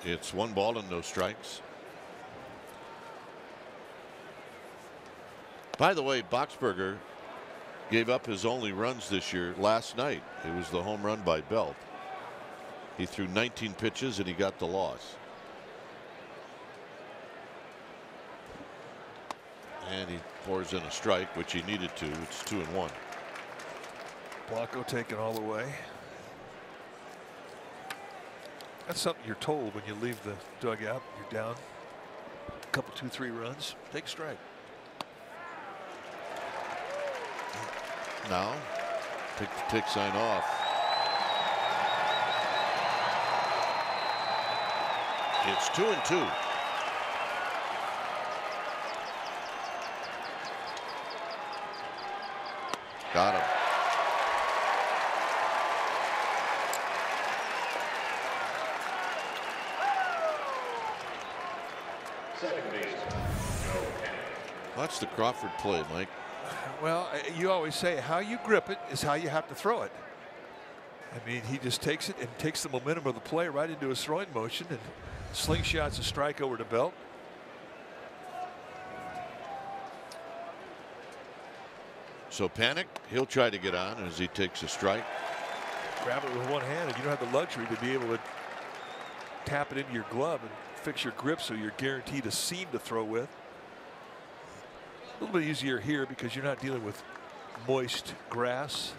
It's 1 ball and no strikes. By the way, Boxberger gave up his only runs this year last night. It was the home run by Belt. He threw 19 pitches and he got the loss. And he pours in a strike, which he needed to. It's 2-1. Blanco taken all the way. That's something you're told when you leave the dugout. You're down a couple, 2-3 runs. Take a strike. Now, take the tick sign off. It's 2-2. Got him. Second baseman, Joe Panic. Watch the Crawford play, Mike. Well, you always say how you grip it is how you have to throw it. I mean, he just takes it and takes the momentum of the play right into his throwing motion and slingshots a strike over to Belt. So Panic, he'll try to get on as he takes a strike. Grab it with one hand, and you don't have the luxury to be able to tap it into your glove and fix your grip so you're guaranteed a seam to throw with. A little bit easier here because you're not dealing with moist grass.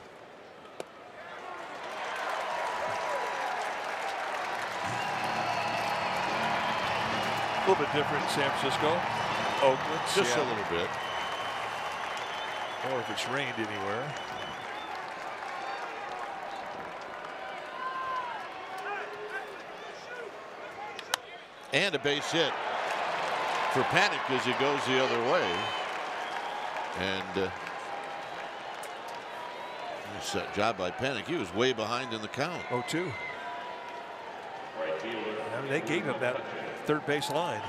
A little bit different in San Francisco, Oakland, Just Seattle. a little bit. Or if it's rained anywhere. And a base hit for Panic as he goes the other way. And nice job by Panic. He was way behind in the count. 0-2. Right fielder. I mean, they gave him that third base line.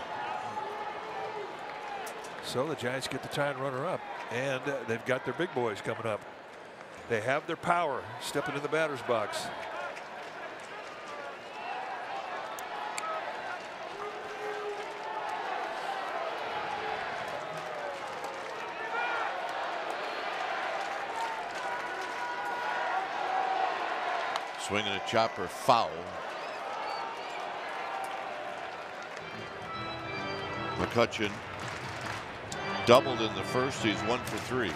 So the Giants get the tying runner up, and they've got their big boys coming up. They have their power stepping in the batter's box. Swinging a chopper foul. McCutcheon doubled in the first. He's 1 for 3.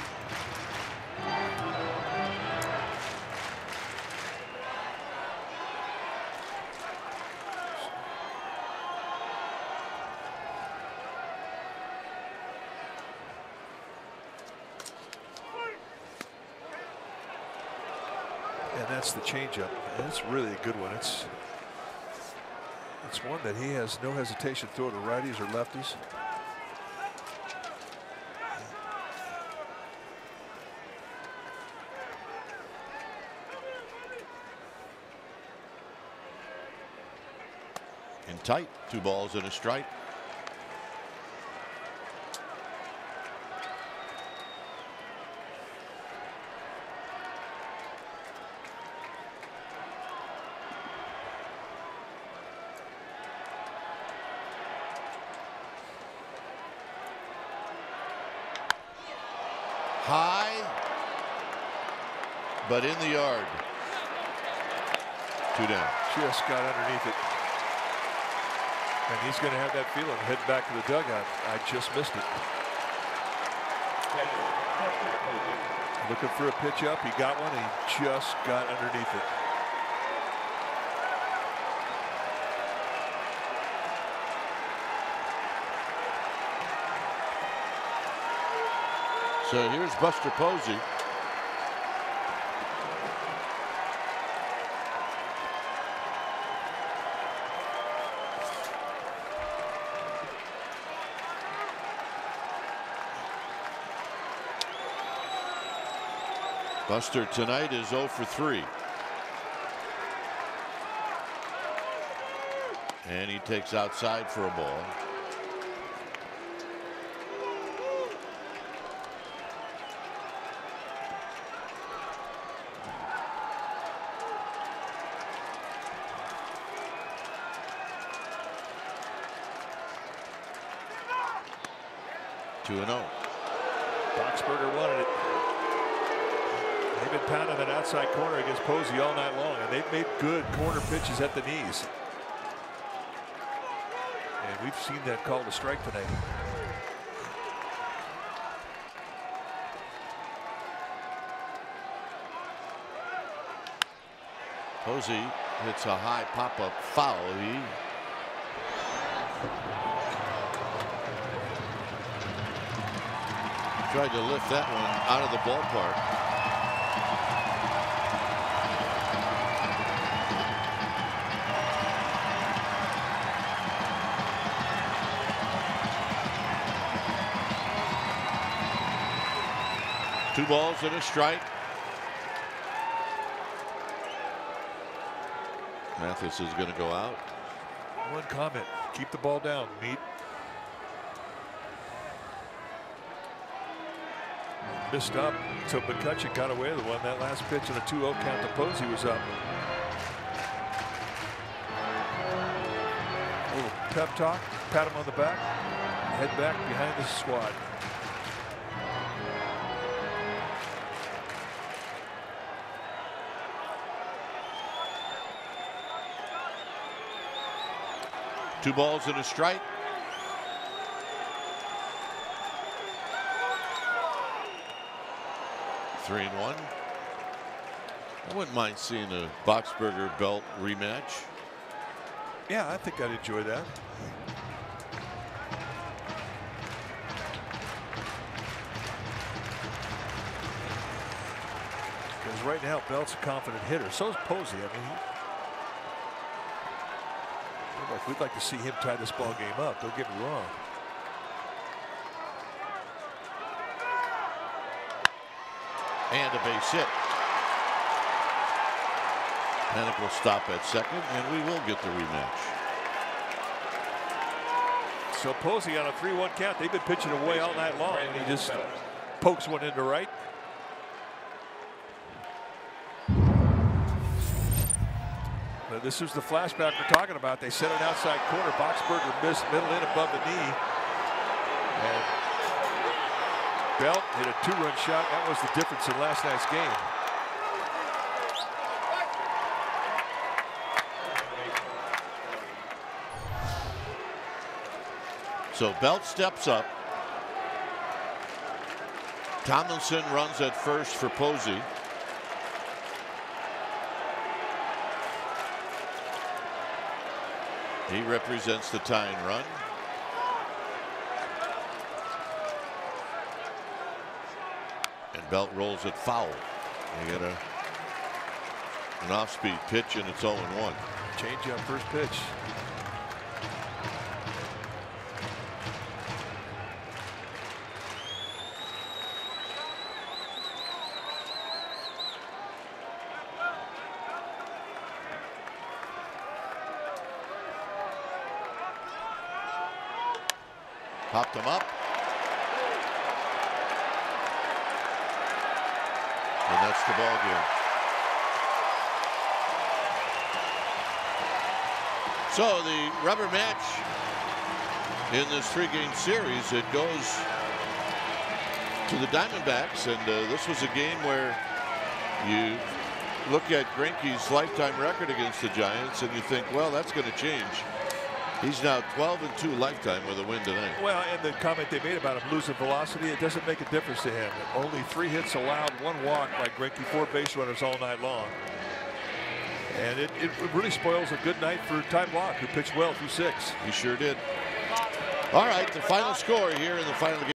And that's the changeup. And it's really a good one. It's one that he has no hesitation to throw to righties or lefties. And tight. 2 balls and a strike. High, but in the yard. 2 down. Just got underneath it. And he's going to have that feeling heading back to the dugout. I just missed it. Looking for a pitch up. He got one. And he just got underneath it. So here's Buster Posey. Buster tonight is 0 for 3. And he takes outside for a ball. Boxberger wanted it. They've been pounding that outside corner against Posey all night long, and they've made good corner pitches at the knees. And we've seen that called a strike tonight. Posey hits a high pop-up foul. He tried to lift that one out of the ballpark. Two balls and a strike. Mathis is going to go out. One comment: keep the ball down, Meat. Missed up until McCutcheon got away with one. That last pitch on a 2-0 count to Posey was up. A little pep talk, pat him on the back, head back behind the squad. Two balls and a strike. Three and one. I wouldn't mind seeing a Boxberger Belt rematch. Yeah, I think I'd enjoy that. Because right now Belt's a confident hitter. So is Posey. I mean, we'd like to see him tie this ball game up. Don't get me wrong. And a base hit. Panic will stop at second, and we will get the rematch. So Posey on a 3-1 count. They've been pitching away all night long, and he just pokes one into right. But this is the flashback we're talking about. They set an outside corner. Boxberger missed middle in above the knee. And Belt hit a 2-run shot. That was the difference in last night's game. So Belt steps up. Tomlinson runs at first for Posey. He represents the tying run. And Belt rolls it foul. They get an off-speed pitch, and it's 0-1. Change up first pitch. Popped him up. And that's the ball game. So the rubber match in this 3-game series, it goes to the Diamondbacks, and this was a game where you look at Greinke's lifetime record against the Giants and you think, well, that's going to change. He's now 12-2 lifetime with a win tonight. Well, and the comment they made about him losing velocity, it doesn't make a difference to him. Only 3 hits allowed, 1 walk by Greinke, 4 base runners all night long. And it really spoils a good night for Ty Blach, who pitched well through 6. He sure did. All right, the final score here in the final game.